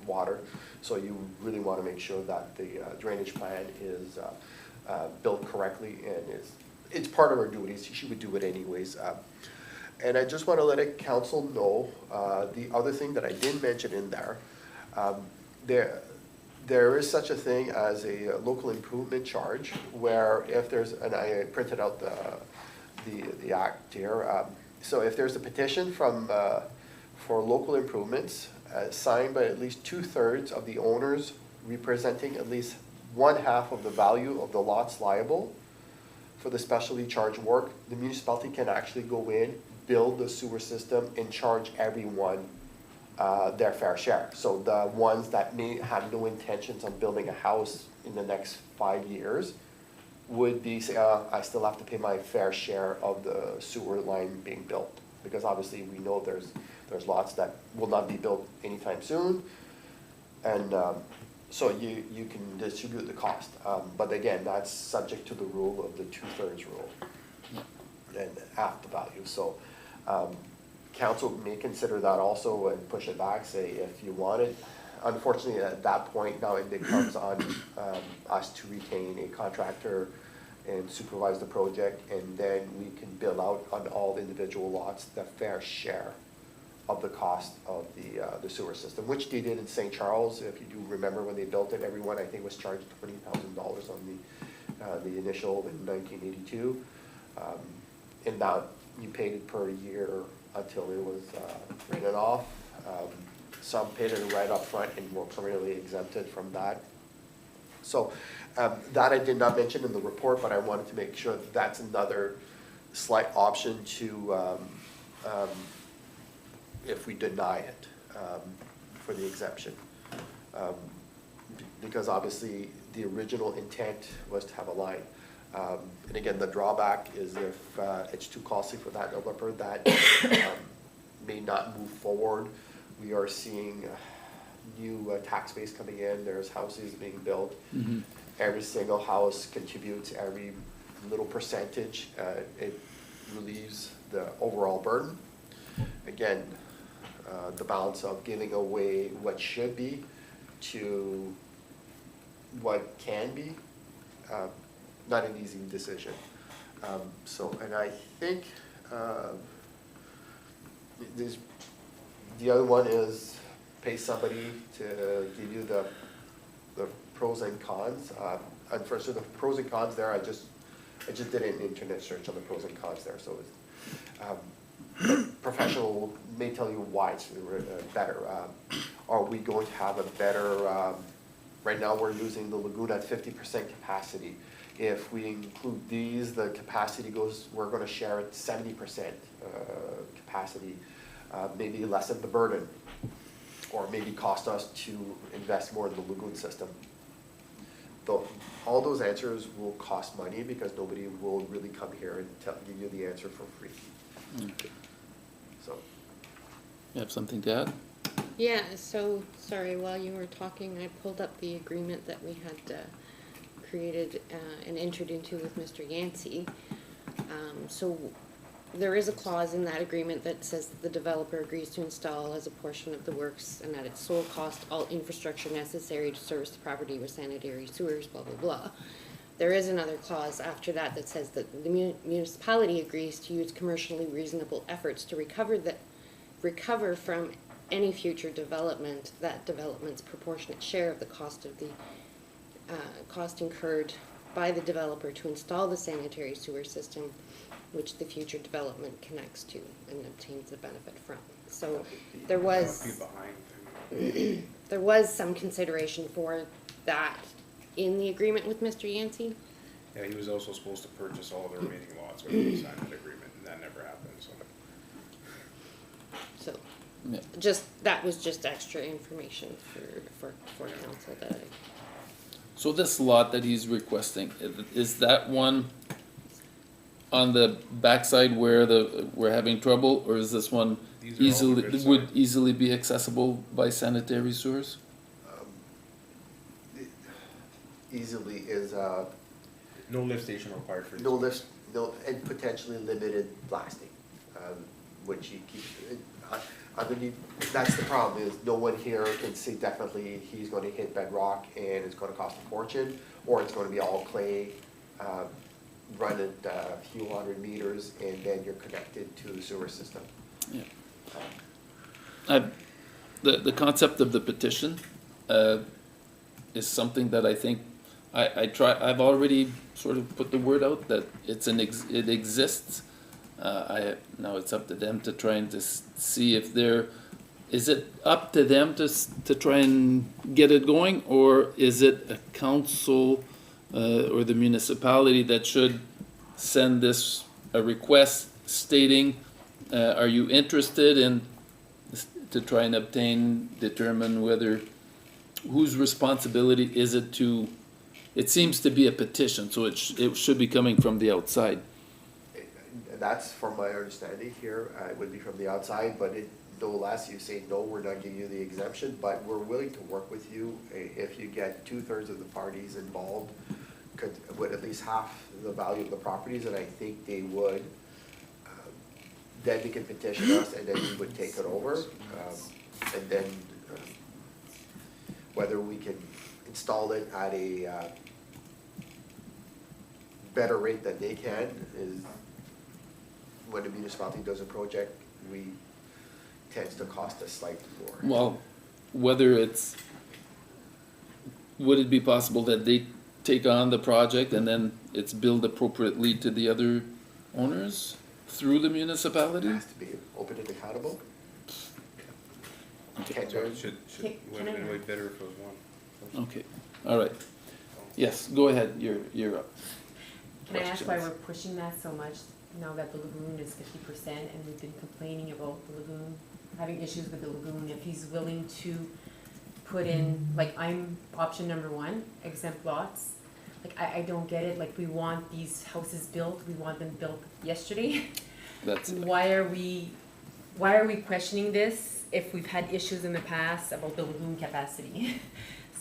water. So you really want to make sure that the drainage plan is built correctly and it's part of our duties. She would do it anyways. And I just want to let a council know, the other thing that I didn't mention in there, there is such a thing as a local improvement charge where if there's, and I printed out the act here, so if there's a petition from, for local improvements signed by at least 2/3 of the owners representing at least 1/2 of the value of the lots liable for the specially charged work, the municipality can actually go in, build the sewer system and charge everyone their fair share. So the ones that may have no intentions on building a house in the next 5 years would be say, I still have to pay my fair share of the sewer line being built. Because obviously we know there's lots that will not be built anytime soon. And so you can distribute the cost. But again, that's subject to the rule of the 2/3 rule and half the value. So council may consider that also and push it back, say if you want it. Unfortunately, at that point, now it becomes on us to retain a contractor and supervise the project, and then we can bill out on all individual lots the fair share of the cost of the sewer system, which they did in St. Charles. If you do remember when they built it, everyone I think was charged $20,000 on the initial in 1982. And now you paid it per year until it was written off. Some paid it right up front and were permanently exempted from that. So that I did not mention in the report, but I wanted to make sure that that's another slight option to if we deny it for the exemption. Because obviously the original intent was to have a line. And again, the drawback is if it's too costly for that developer, that may not move forward. We are seeing new tax base coming in, there's houses being built. Mm-hmm. Every single house contributes every little percentage. It relieves the overall burden. Again, the balance of giving away what should be to what can be, not an easy decision. So, and I think the other one is pay somebody to give you the pros and cons. And for so the pros and cons there, I just did an internet search on the pros and cons there. So it's, professional may tell you why it's better. Are we going to have a better? Right now we're using the lagoon at 50% capacity. If we include these, the capacity goes. We're going to share at 70% capacity. Maybe less of the burden, or maybe cost us to invest more in the lagoon system. all those answers will cost money because nobody will really come here and give you the answer for free. So, You have something to add? Yeah, so, sorry, while you were talking, I pulled up the agreement that we had created and entered into with Mr. Yancey. So there is a clause in that agreement that says that the developer agrees to install as a portion of the works and at its sole cost all infrastructure necessary to service the property with sanitary sewers, blah, blah, blah. There is another clause after that that says that the municipality agrees to use commercially reasonable efforts to recover from any future development, that development's proportionate share of the cost incurred by the developer to install the sanitary sewer system, which the future development connects to and obtains the benefit from. So there Be was, behind. there was some consideration for that in the agreement with Mr. Yancey. Yeah, he was also supposed to purchase all the remaining lots when he signed that agreement, and that never happened, so. So Yeah. that was just extra information for council that I. So this lot that he's requesting, is that one on the backside where we're having trouble, or is this one These are all easily, the good would side. easily be accessible by sanitary sewers? easily is, No lift station required for these. no lift, no, and potentially limited blasting, which he keeps, underneath, that's the problem, is no one here can say definitely he's gonna hit bedrock and it's gonna cost a fortune, or it's gonna be all clay, run at a few hundred meters, and then you're connected to the sewer system. Yeah. The concept of the petition is something that I think, I've already sort of put the word out that it exists. Now it's up to them to try and see if is it up to them to try and get it going, or is it a council or the municipality that should send a request stating, are you interested in, to try and determine whose responsibility is it to, it seems to be a petition, so it should be coming from the outside. That's from my understanding here, it would be from the outside, but no less, you say, no, we're not giving you the exemption, but we're willing to work with you if you get 2/3 of the parties involved, would at least half the value of the properties, and I think they would. Then they can petition us, and then we would take it over, and then whether we can install it at a better rate than they can is, when the municipality does a project, tends to cost us slightly more. Well, would it be possible that they take on the project and then it's billed appropriately to the other owners through the It municipality? has to be open and accountable. Can't So do it it. would have been way better if it was one. Okay, all right. Yes, go ahead, you're up. Can I ask why Questions? we're pushing that so much now that the lagoon is 50% and we've been complaining about the lagoon, having issues with the lagoon, if he's willing to put in, like, I'm option number 1, exempt lots. Like, I don't get it, like, we want these houses built, we want them built yesterday. That's it. Why are we questioning this if we've had issues in the past about the lagoon capacity?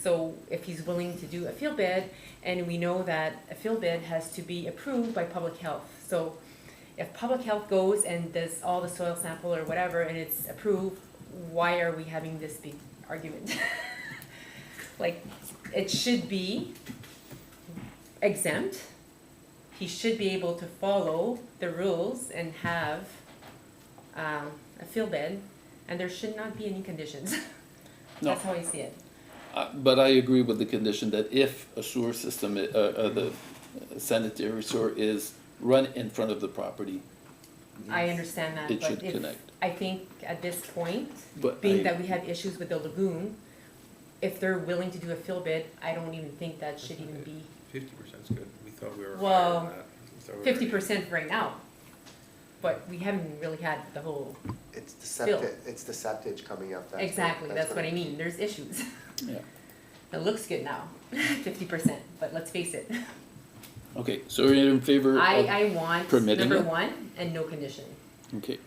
So if he's willing to do a field bed, and we know that a field bed has to be approved by public health. So if public health goes and does all the soil sample or whatever and it's approved, why are we having this big argument? Like, it should be exempt. He should be able to follow the rules and have a field bed, and there should not be any conditions. No. That's how I see it. But I agree with the condition that if a sewer system, the sanitary sewer is run in front of the property, I understand that, it but should if, connect. I think at this point, But being that we have issues with the lagoon, if they're willing to do a fill bid, I don't even think that should even be 50%'s good. We thought we were Well, higher than that. We thought we were- 50% right now. But we haven't really had the whole, It's the septic coming up. exactly, that's what I gonna- mean, there's issues. Yeah. It looks good now, 50%, but let's face it. Okay, so you're in favor of, I want permitting number it? one and no condition. okay.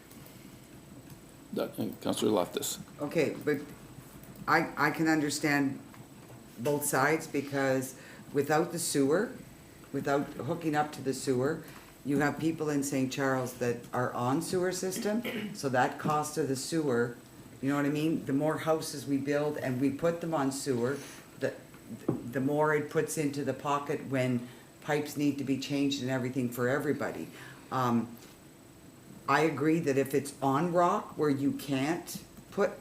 Councillor Loftus. Okay, but I can understand both sides because without the sewer, without hooking up to the sewer, you have people in St. Charles that are on sewer system, so that cost of the sewer, you know what I mean? The more houses we build and we put them on sewer, the more it puts into the pocket when pipes need to be changed and everything for everybody. I agree that if it's on rock where you can't put,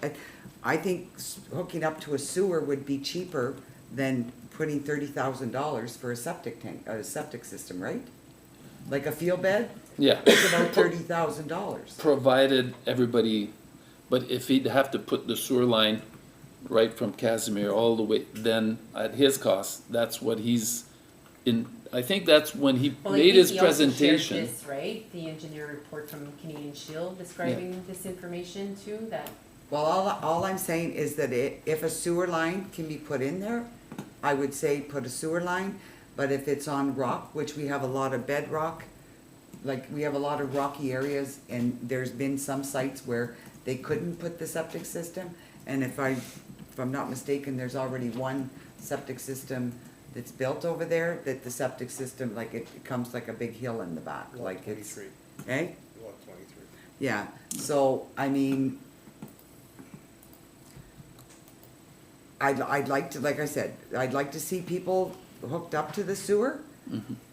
I think hooking up to a sewer would be cheaper than putting $30,000 for a septic tank, a septic system, right? Like a field bed, Yeah, it's about $30,000. provided everybody, but if he'd have to put the sewer line right from Casimir all the way, then at his cost, that's what he's in, I think that's when he Well, I made think his he also shared presentation. this, right? The engineer report from Canadian Shield describing this information too, that, Well, all I'm saying is that if a sewer line can be put in there, I would say put a sewer line, but if it's on rock, which we have a lot of bedrock, like we have a lot of rocky areas, and there's been some sites where they couldn't put the septic system, and if I'm not mistaken, there's already one septic system that's built over there, that the septic system, like it comes like a big hill in the back, like it's, 23, eh? lot 23. Yeah, so, I mean, I'd like to, like I said, I'd like to see people hooked up to the sewer,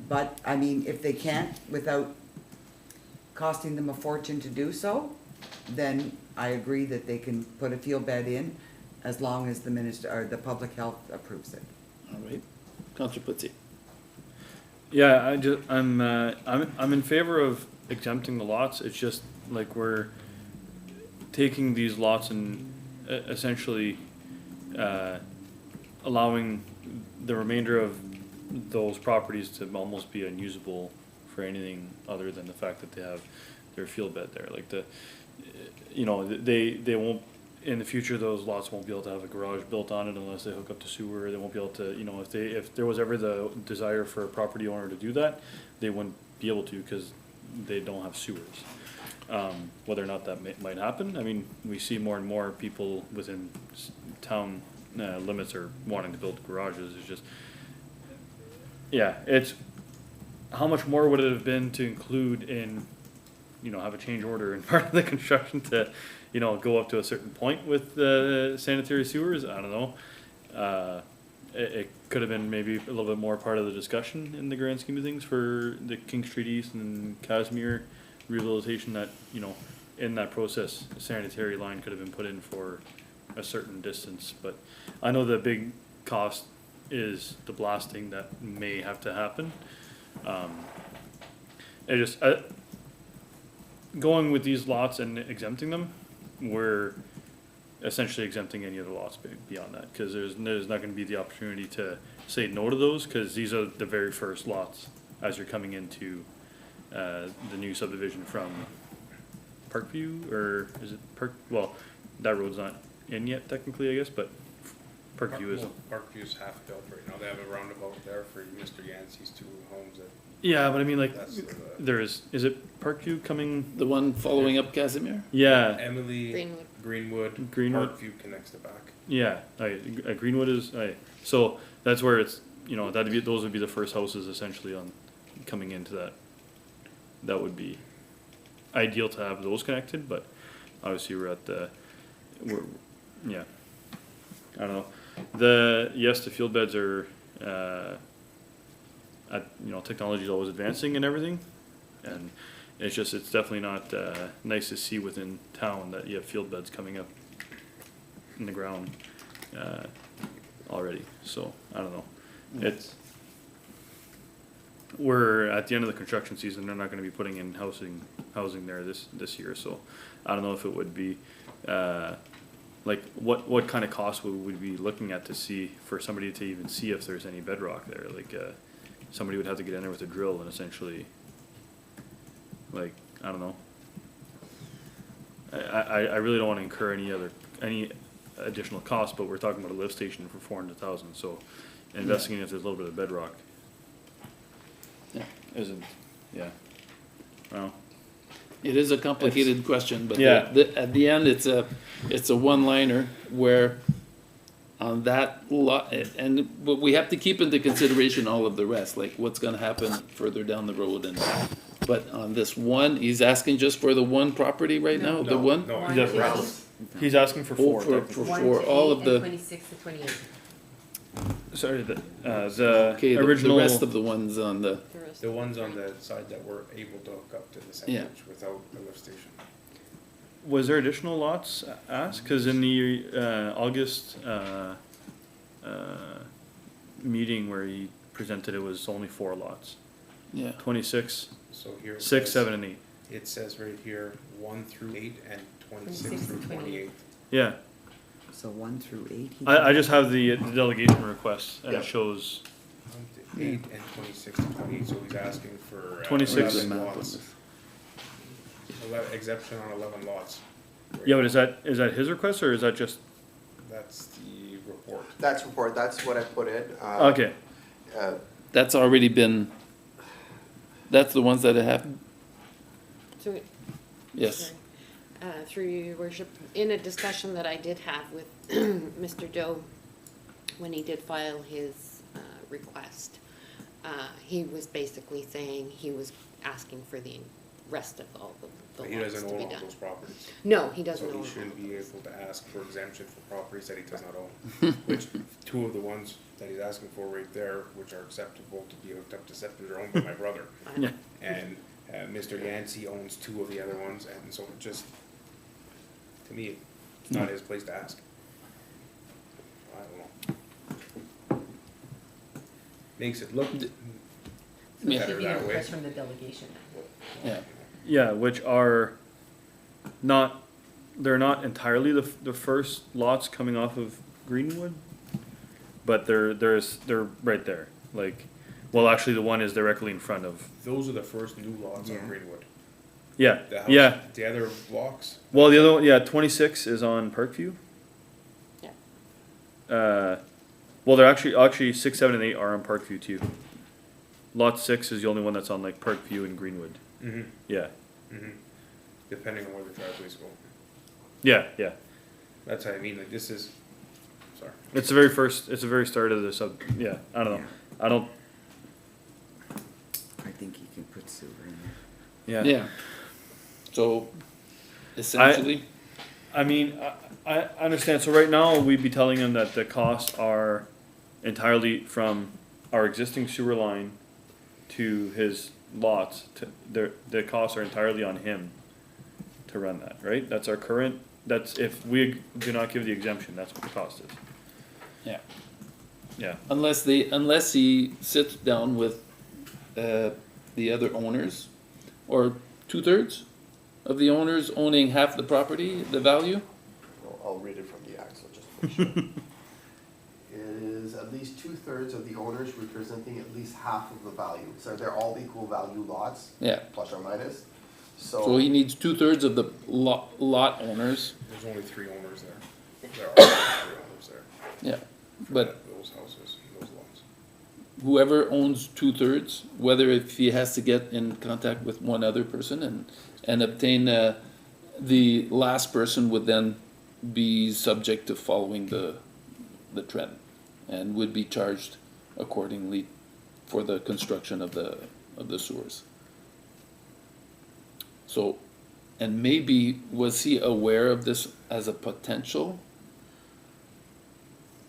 but, I mean, if they can't without costing them a fortune to do so, then I agree that they can put a field bed in as long as the minister, or the public health approves it. All right, Councillor Putzi. Yeah, I'm in favor of exempting the lots. It's just like we're taking these lots and essentially allowing the remainder of those properties to almost be unusable for anything other than the fact that they have their field bed there. Like they won't, in the future, those lots won't be able to have a garage built on it unless they hook up to sewer. They won't be able to, if there was ever the desire for a property owner to do that, they wouldn't be able to because they don't have sewers. Whether or not that might happen, I mean, we see more and more people within town limits are wanting to build garages. It's just, yeah, it's, how much more would it have been to include in, have a change order in part of the construction to, go up to a certain point with the sanitary sewers? I don't know. It could have been maybe a little bit more part of the discussion in the grand scheme of things for the King Street East and Casimir rehabilitation, that, in that process, a sanitary line could have been put in for a certain distance. But I know the big cost is the blasting that may have to happen. Going with these lots and exempting them, we're essentially exempting any other lots beyond that, because there's not going to be the opportunity to say no to those, because these are the very first lots as you're coming into the new subdivision from Parkview, or is it Park? Well, that road's not in yet technically, I guess, but Parkview is. Parkview's half built right now. They have a roundabout there for Mr. Yancey's two homes. Yeah, but I mean, like, That's there is it Parkview coming? The one following up Casimir? Yeah, Emily, Greenwood. Greenwood. Parkview connects the back. Yeah, Greenwood is, so that's where it's, those would be the first houses essentially on coming into that. That would be ideal to have those connected, but obviously yeah, I don't know. The field beds are, technology is always advancing and everything, and it's definitely not nice to see within town that you have field beds coming up in the ground already. So I don't know. We're at the end of the construction season. They're not going to be putting in housing there this year. So I don't know if it would be like what kind of cost would we be looking at to see for somebody to even see if there's any bedrock there. Like somebody would have to get in there with a drill and essentially, like, I don't know. I really don't want to incur any additional cost, but we're talking about a lift station for 400,000, so investing in it is a little bit of bedrock. Yeah. Isn't, yeah. Well, It is a complicated question, but Yeah. at the end, it's a one-liner where on that lot, but we have to keep into consideration all of the rest, like what's gonna happen further down the road and, but on this one, he's asking just for the one property right now, the one? No, One He's to asking eight. he's asking for Oh, four. for technically. all of And the, 26 to 28. Sorry, the okay, the original. rest of the ones on the, The rest. the ones on the side that were able to hook up to the Yeah. sandwich without the lift station. Was there additional lots asked? Cause in the, August, meeting where he presented, it was only 4 lots. yeah. 26, So here. it 6, says- 7, and 8. It says right here, 1 through 8 and 26 26 through to 28. 28. Yeah, So 1 through 8. I just have the delegation request, and Yeah. it shows 1 to 8 and 26 to 28, so he's asking for. 26. 11 The map lots. on this. 11 exemption on 11 lots. Yeah, but is that his request, or is that just, That's the report. That's report, that's what I put in. okay, That's already been, that's the ones that have, So we- yes. Through your worship, in a discussion that I did have with Mr. Doe, when he did file his request, he was basically saying he was asking for the rest of all the But he lots doesn't to own be all done. those properties. No, he doesn't So own he shouldn't all be of those. able to ask for exemption for properties that he does not own. Which, 2 of the ones that he's asking for right there, which are acceptable to be hooked up to septic, are owned by my brother. yeah, And Mr. Yancey owns 2 of the other ones, and so it just, to me, it's not his place to ask. I don't know. Makes it look Mm. So it Yeah. should better be the that way. request from the delegation. Yeah. yeah, which are not, they're not entirely the first lots coming off of Greenwood, but they're right there, like, well, actually, the one is directly in front of, Those are the first new lots Yeah. on Greenwood. yeah, The house, yeah. the other blocks, Well, the other one, yeah, 26 is on Parkview. Yeah. Well, they're actually 6, 7, and 8 are on Parkview too. Lot 6 is the only one that's on like Parkview and Greenwood. Yeah, depending on where the driveways go. yeah. That's how I mean, like, this is, sorry. It's the very first, it's the very start of the sub, yeah, I don't know. I don't, I think he can put sewer in there. yeah. Yeah. So essentially, I mean, I understand, so right now, we'd be telling him that the costs are entirely from our existing sewer line to his lots, the costs are entirely on him to run that, right? That's our current, that's, if we do not give the exemption, that's what the cost is. yeah. Yeah, Unless he sits down with, the other owners, or 2/3 of the owners owning half the property, the value? I'll read it from the act, so just make sure. It is at least 2/3 of the owners representing at least half of the value. So they're all equal value lots, Yeah. plus or minus. So he needs 2/3 of the lot owners, There's only 3 owners there. There are 3 owners there. yeah. for But those houses, those lots. whoever owns 2/3, whether if he has to get in contact with one other person and obtain, the last person would then be subject to following the trend and would be charged accordingly for the construction of the sewers. So, and maybe, was he aware of this as a potential?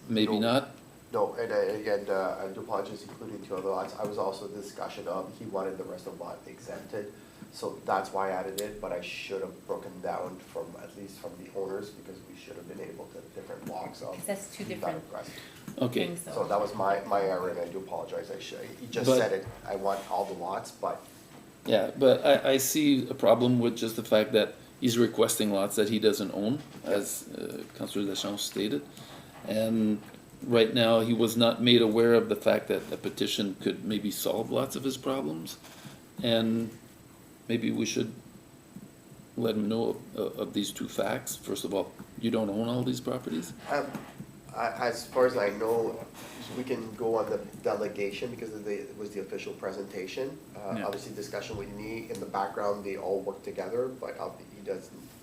Maybe No. not? No, and again, I do apologize, including 2 other lots. I was also in discussion of, he wanted the rest of the lot exempted. So that's why I added it, but I should have broken down from, at least from the owners, because we should have been able to, different blocks of. Because that's 2 that different request. Okay. things, So that was my error, and I do apologize. He just But- said it, I want all the lots, but Yeah, but I see a problem with just the fact that he's requesting lots that he doesn't own, as Councillor Deschamps stated. And right now, he was not made aware of the fact that a petition could maybe solve lots of his problems. And maybe we should let him know of these 2 facts. First of all, You don't own all these properties? As far as I know, we can go on the delegation because it was the official presentation. Yeah. Obviously, discussion with me in the background, they all work together, but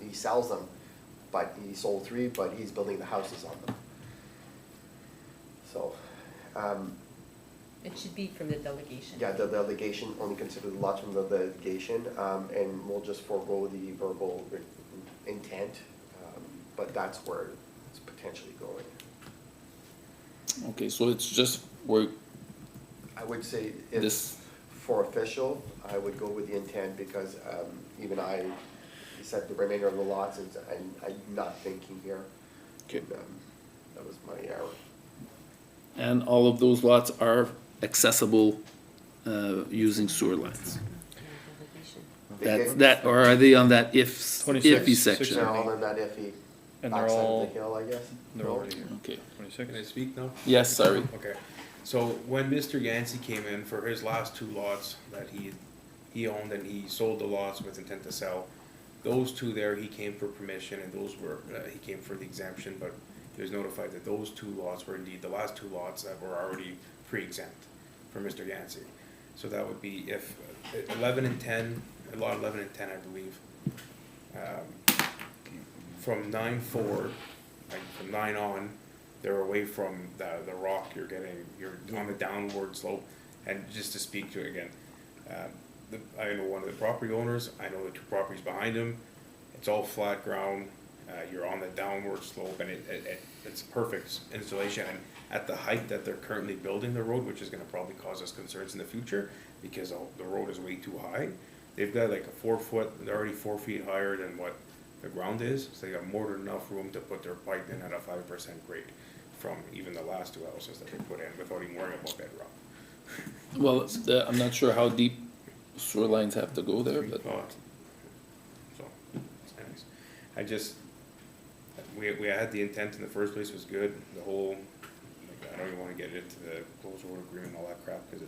he sells them, but he sold 3, but he's building the houses on them. So, It should be from the delegation. yeah, the delegation only considered the lots from the delegation, and we'll just forego the verbal intent, but that's where it's potentially going. Okay, so it's just, we're, I would say if, this, for official, I would go with the intent because, even I said the remainder of the lots is, I'm not thinking here. Okay. And, that was my error. and all of those lots are accessible, using sewer lines? Delegation. That, or are they on that iffy 26, section? They're all in that iffy And they're backside of all, the hill, I guess. they're No? already here. Okay, Twenty-six? Can I speak now? yes, sorry. Okay, so when Mr. Yancey came in for his last 2 lots that he owned and he sold the lots with intent to sell, those 2 there, he came for permission and those were, he came for the exemption, but he was notified that those 2 lots were indeed the last 2 lots that were already pre-exempt for Mr. Yancey. So that would be if 11 and 10, lot 11 and 10, I believe, from 9-4, like from 9 on, they're away from the rock, you're on the downward slope. And just to speak to it again, I know one of the property owners, I know the 2 properties behind him, it's all flat ground, you're on the downward slope, and it's perfect installation. And at the height that they're currently building the road, which is gonna probably cause us concerns in the future, because the road is way too high, they've got like a 4 foot, they're already 4 feet higher than what the ground is, so they got more than enough room to put their pipe in at a 5% grade from even the last 2 houses that they put in without even worrying about bedrock. Well, I'm not sure how deep sewer lines have to go there, but, So, anyways, I just, we had the intent in the first place was good, the whole, like, I don't even wanna get into the closed road agreement and all that crap, cause it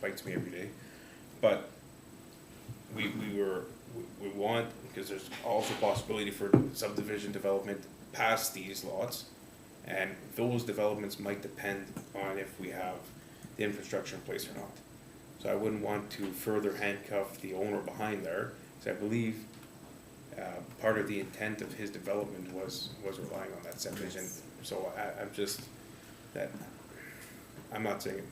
bites me every day. But we want, because there's also possibility for subdivision development past these lots. And those developments might depend on if we have the infrastructure in place or not. So I wouldn't want to further handcuff the owner behind there, because I believe part of the intent of his development was relying on that subdivision. So I'm just, I'm not saying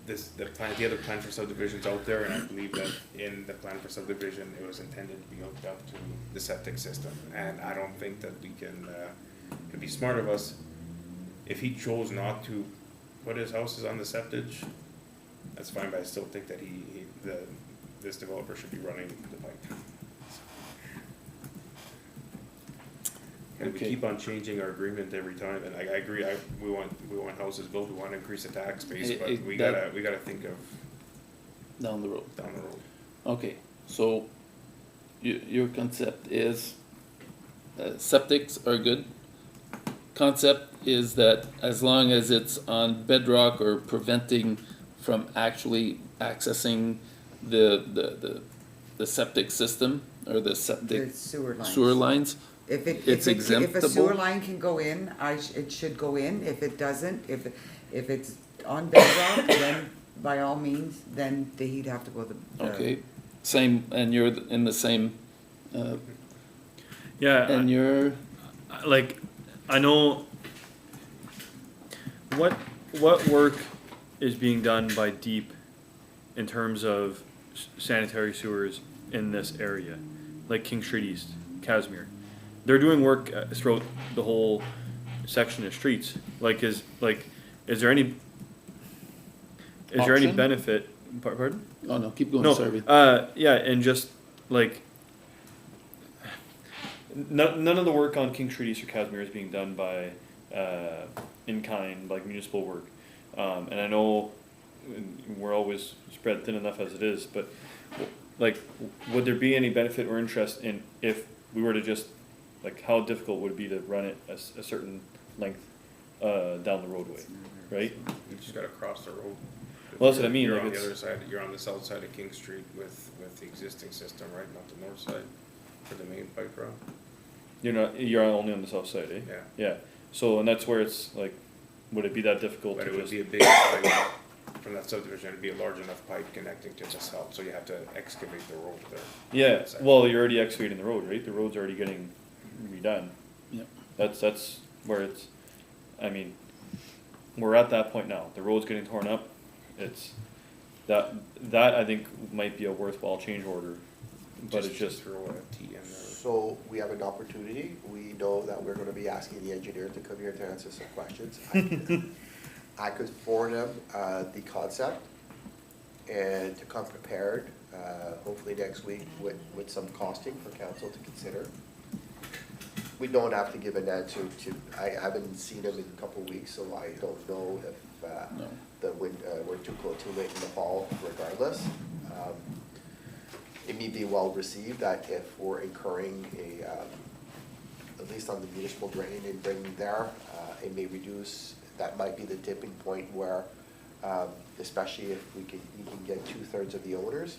the other plan for subdivision's out there, and I believe that in the plan for subdivision, it was intended to be hooked up to the septic system. And I don't think that we can, it'd be smart of us, if he chose not to put his houses on the septage, that's fine, but I still think that this developer should be running the pipe. And we Okay. keep on changing our agreement every time, and I agree, we want houses built, we wanna increase the tax base, but we gotta think of down the road. down the road. Okay, so your concept is septics are good. Concept is that as long as it's on bedrock or preventing from actually accessing the septic system or the The septic sewer lines. sewer lines, It's If a sewer exemptable? line can go in, it should go in. If it doesn't, if it's on bedrock, then by all means, then he'd have to go the. okay, same, and you're in the same, Yeah, and you're, like, I know what work is being done by Deep in terms of sanitary sewers in this area, like King Street East, Casimir. They're doing work throughout the whole section of streets. Is there any Option? benefit? Pardon? oh no, keep going, No, sorry. yeah, and just like none of the work on King Street East or Casimir is being done by in kind, like municipal work. And I know we're always spread thin enough as it is, but like, would there be any benefit or interest in if we were to just, like, how difficult would it be to run it a certain length down the roadway, right? You just gotta cross the road. Well, that's what I mean, You're like on the it's- other side, you're on the south side of King Street with the existing system, right, not the north side for the main pipe route. You're only on the south side, eh? Yeah. Yeah, so, and that's where it's like, would it be that difficult But to it would just? be a big pipe from that subdivision, it'd be a large enough pipe connecting to the south, so you have to excavate the road there. Yeah, well, you're already excavating the road, right? The road's already getting redone. Yep. That's where it's, I mean, we're at that point now. The road's getting torn up. It's, that I think might be a worthwhile change order, but it's just, Throw a T in there. So we have an opportunity. We know that we're gonna be asking the engineer to come here to answer some questions. I could forward them, the concept and to come prepared, hopefully next week with some costing for council to consider. We don't have to give an answer to, I haven't seen them in a couple of weeks, so I don't know if, No. we're too close, too late in the fall regardless. It may be well received that if we're incurring at least on the municipal drain and bringing there, it may reduce, that might be the tipping point where, especially if you can get 2/3 of the owners.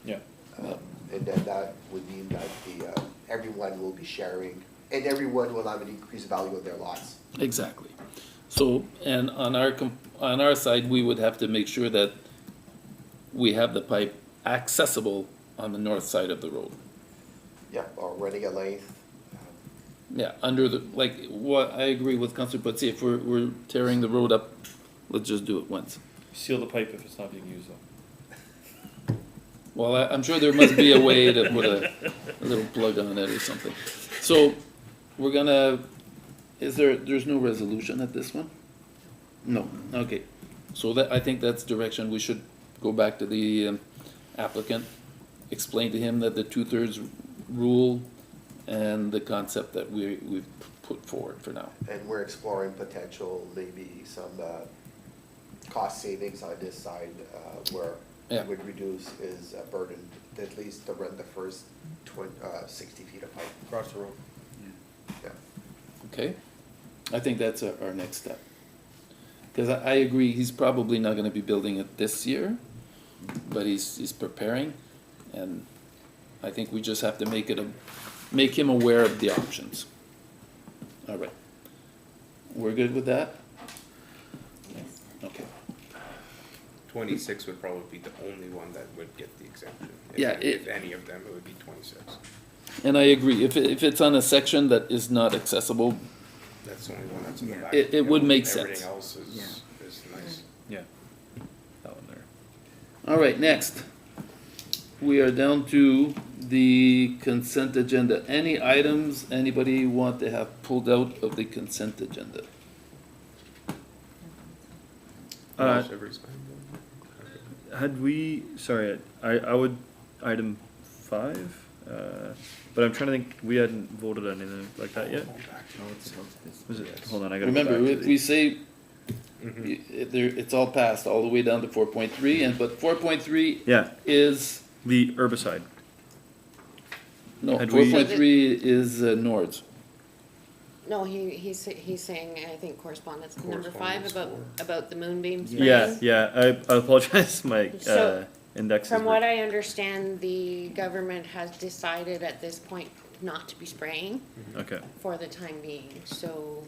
yeah. And then that would mean that everyone will be sharing, and everyone will have an increased value of their lots. Exactly. So, and on our side, we would have to make sure that we have the pipe accessible on the north side of the road. Yeah, or running a length. Yeah, under the, like, what, I agree with Councilor Putzi, if we're tearing the road up, let's just do it once. Seal the pipe if it's not being used though. Well, I'm sure there must be a way to put a little plug on it or something. So, we're gonna, there's no resolution at this one? No, okay. So that, I think that's direction, we should go back to the applicant, explain to him that the 2/3 rule and the concept that we've put forward for now. And we're exploring potential, maybe some cost savings on this side where Yeah. it would reduce his burden, at least to run the first 60 feet of pipe. Across the road. Yeah. Okay? I think that's our next step. Because I agree, he's probably not gonna be building it this year, but he's preparing, and I think we just have to make him aware of the options. All right. We're good with that? Yes. Okay. 26 would probably be the only one that would get the exemption. Yeah, If any of them, it would be 26. And I agree, if it's on a section that is not accessible, That's the only one that's in the Yeah. back. It would make Everything sense. else is Yeah. nice. Yeah. That one there. all right, next. We are down to the consent agenda. Any items anybody want to have pulled out of the consent agenda? Everybody's fine. Had we, sorry, I would, item 5, but I'm trying to think, we hadn't voted on anything like that yet? Was it, Yes. hold on, I gotta go back Remember, to if we the, say, Mhm. it's all passed, all the way down to 4.3, but 4.3 yeah, is, the herbicide. no, Had we- 4.3 is Nords. No, he's saying, I think correspondence number 5 Correspondence about the moonbeam Yeah, spraying. I apologize, my, So, indexes From were- what I understand, the government has decided at this point not to be spraying Okay, for the time being. So,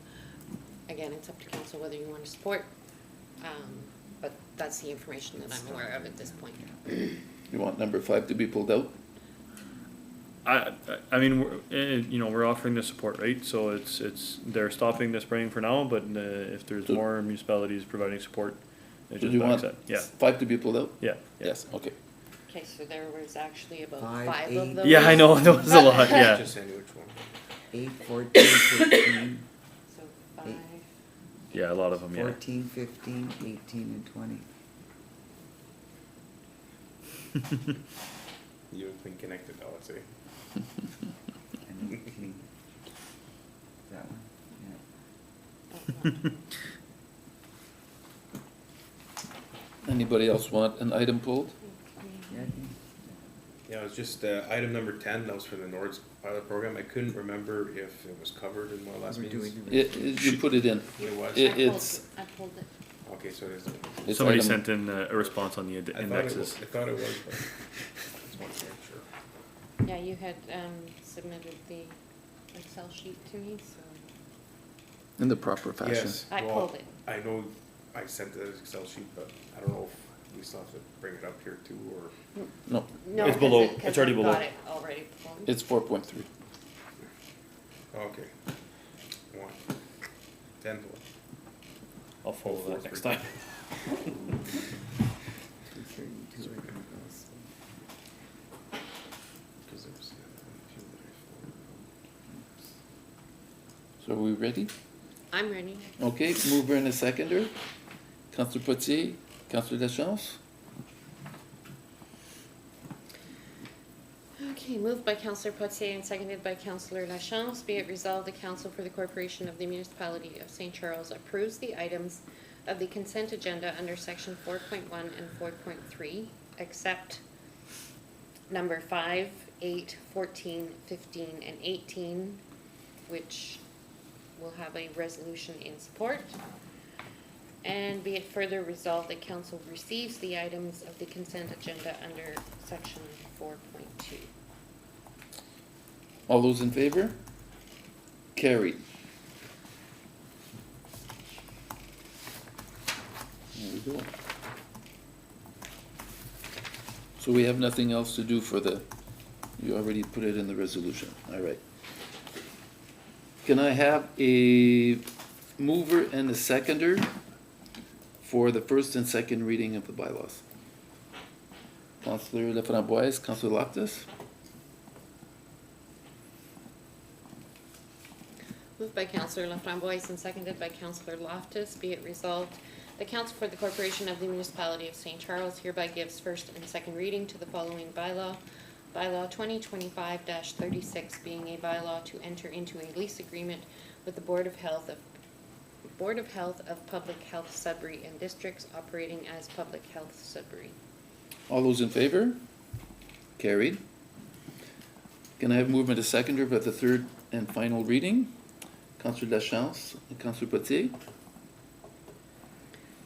again, it's up to council whether you want to support, but that's the information that I'm aware of at this point. You want number 5 to be pulled out? I mean, we're offering the support, right? So they're stopping the spraying for now, but if there's So- more municipalities providing support, it So do just you backs want that, yeah, 5 to be pulled out? yeah. Yes, okay. Okay, so there was actually about 5, 5 of 8. those. Yeah, I know, there was a lot, yeah. Just saying which one. 8, 14, 15, So 5, Yeah, a lot of them, yeah. 14, 15, 18, and 20. You've been connected, I would say. And 18. That one, yeah. Anybody else want an item pulled? Yeah, I think- Yeah, it was just, item number 10, that was for the Nords pilot program. I couldn't remember if it was covered in one of last We're meetings. doing the- You put it in. It was? I pulled it. Okay, so it is. It's Somebody item- sent in a response on the I thought it indexes. was, I thought it was, but just wanted to make sure. Yeah, you had submitted the Excel sheet to me, so In the proper fashion. Yes, I well, pulled it. I know I sent the Excel sheet, but I don't know if we still have to bring it up here too, or, No, No, It's 'cause below. it- 'cause It's already I've below. got it already pulled. it's 4.3. okay. 1, 10 to 1. I'll follow that next time. So are we ready? I'm ready. Okay, mover and a seconder. Councillor Potier, Councillor Lachance. Okay, moved by Councillor Potier and seconded by Councillor Lachance. Be it resolved, the Council for the Corporation of the Municipality of St. Charles approves the items of the consent agenda under section 4.1 and 4.3, except number 5, 8, 14, 15, and 18, which will have a resolution in support. And be it further resolved that council receives the items of the consent agenda under section 4.2. All those in favor? Carried. There we go. So we have nothing else to do for the, you already put it in the resolution, all right. Can I have a mover and a seconder for the first and second reading of the bylaws? Councillor Laframboise, Councillor Loftus? Moved by Councillor Laframboise and seconded by Councillor Loftus. Be it resolved, the Council for the Corporation of the Municipality of St. Charles hereby gives first and second reading to the following bylaw. Bylaw 2025-36 being a bylaw to enter into a lease agreement with the Board of Health of Public Health Sudbury and districts operating as Public Health Sudbury. All those in favor? Carried. Can I have movement to seconder for the third and final reading? Councillor Lachance and Councillor Potier.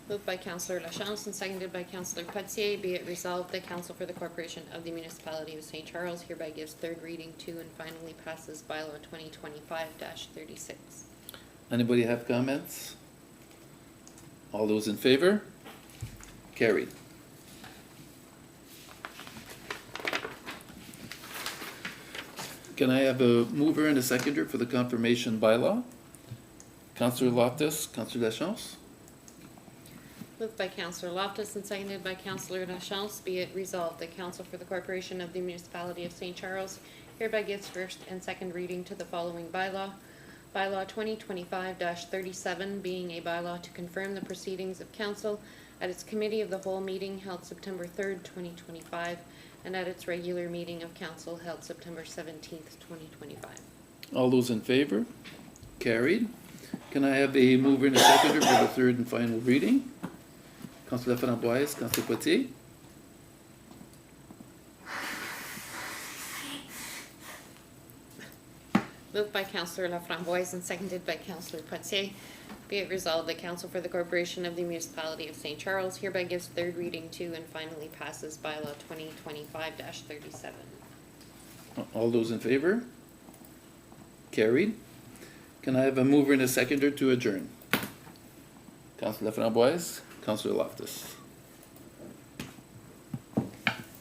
Moved by Councillor Lachance and seconded by Councillor Potier. Be it resolved, the Council for the Corporation of the Municipality of St. Charles hereby gives third reading to and finally passes bylaw 2025-36. Anybody have comments? All those in favor? Carried. Can I have a mover and a seconder for the confirmation bylaw? Councillor Loftus, Councillor Lachance. Moved by Councillor Loftus and seconded by Councillor Lachance. Be it resolved, the Council for the Corporation of the Municipality of St. Charles hereby gives first and second reading to the following bylaw. Bylaw 2025-37 being a bylaw to confirm the proceedings of council at its committee of the whole meeting held September 3rd, 2025, and at its regular meeting of council held September 17th, 2025. All those in favor? Carried. Can I have a mover and a seconder for the third and final reading? Councillor Laframboise, Councillor Potier. Moved by Councillor Laframboise and seconded by Councillor Potier. Be it resolved, the Council for the Corporation of the Municipality of St. Charles hereby gives third reading to and finally passes bylaw 2025-37. All those in favor? Carried. Can I have a mover and a seconder to adjourn? Councillor Laframboise, Councillor Loftus.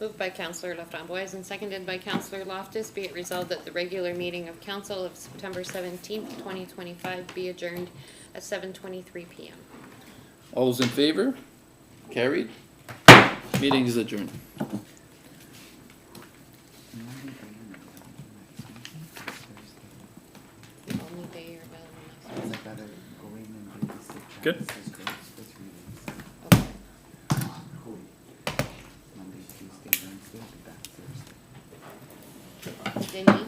Moved by Councillor Laframboise and seconded by Councillor Loftus. Be it resolved that the regular meeting of council of September 17th, 2025 be adjourned at 7:23 p.m. All those in favor? Carried. Meeting is adjourned. The only day you're available next week. Good. Okay. Monday, Tuesday, Wednesday, I'll be back Thursday. Denny?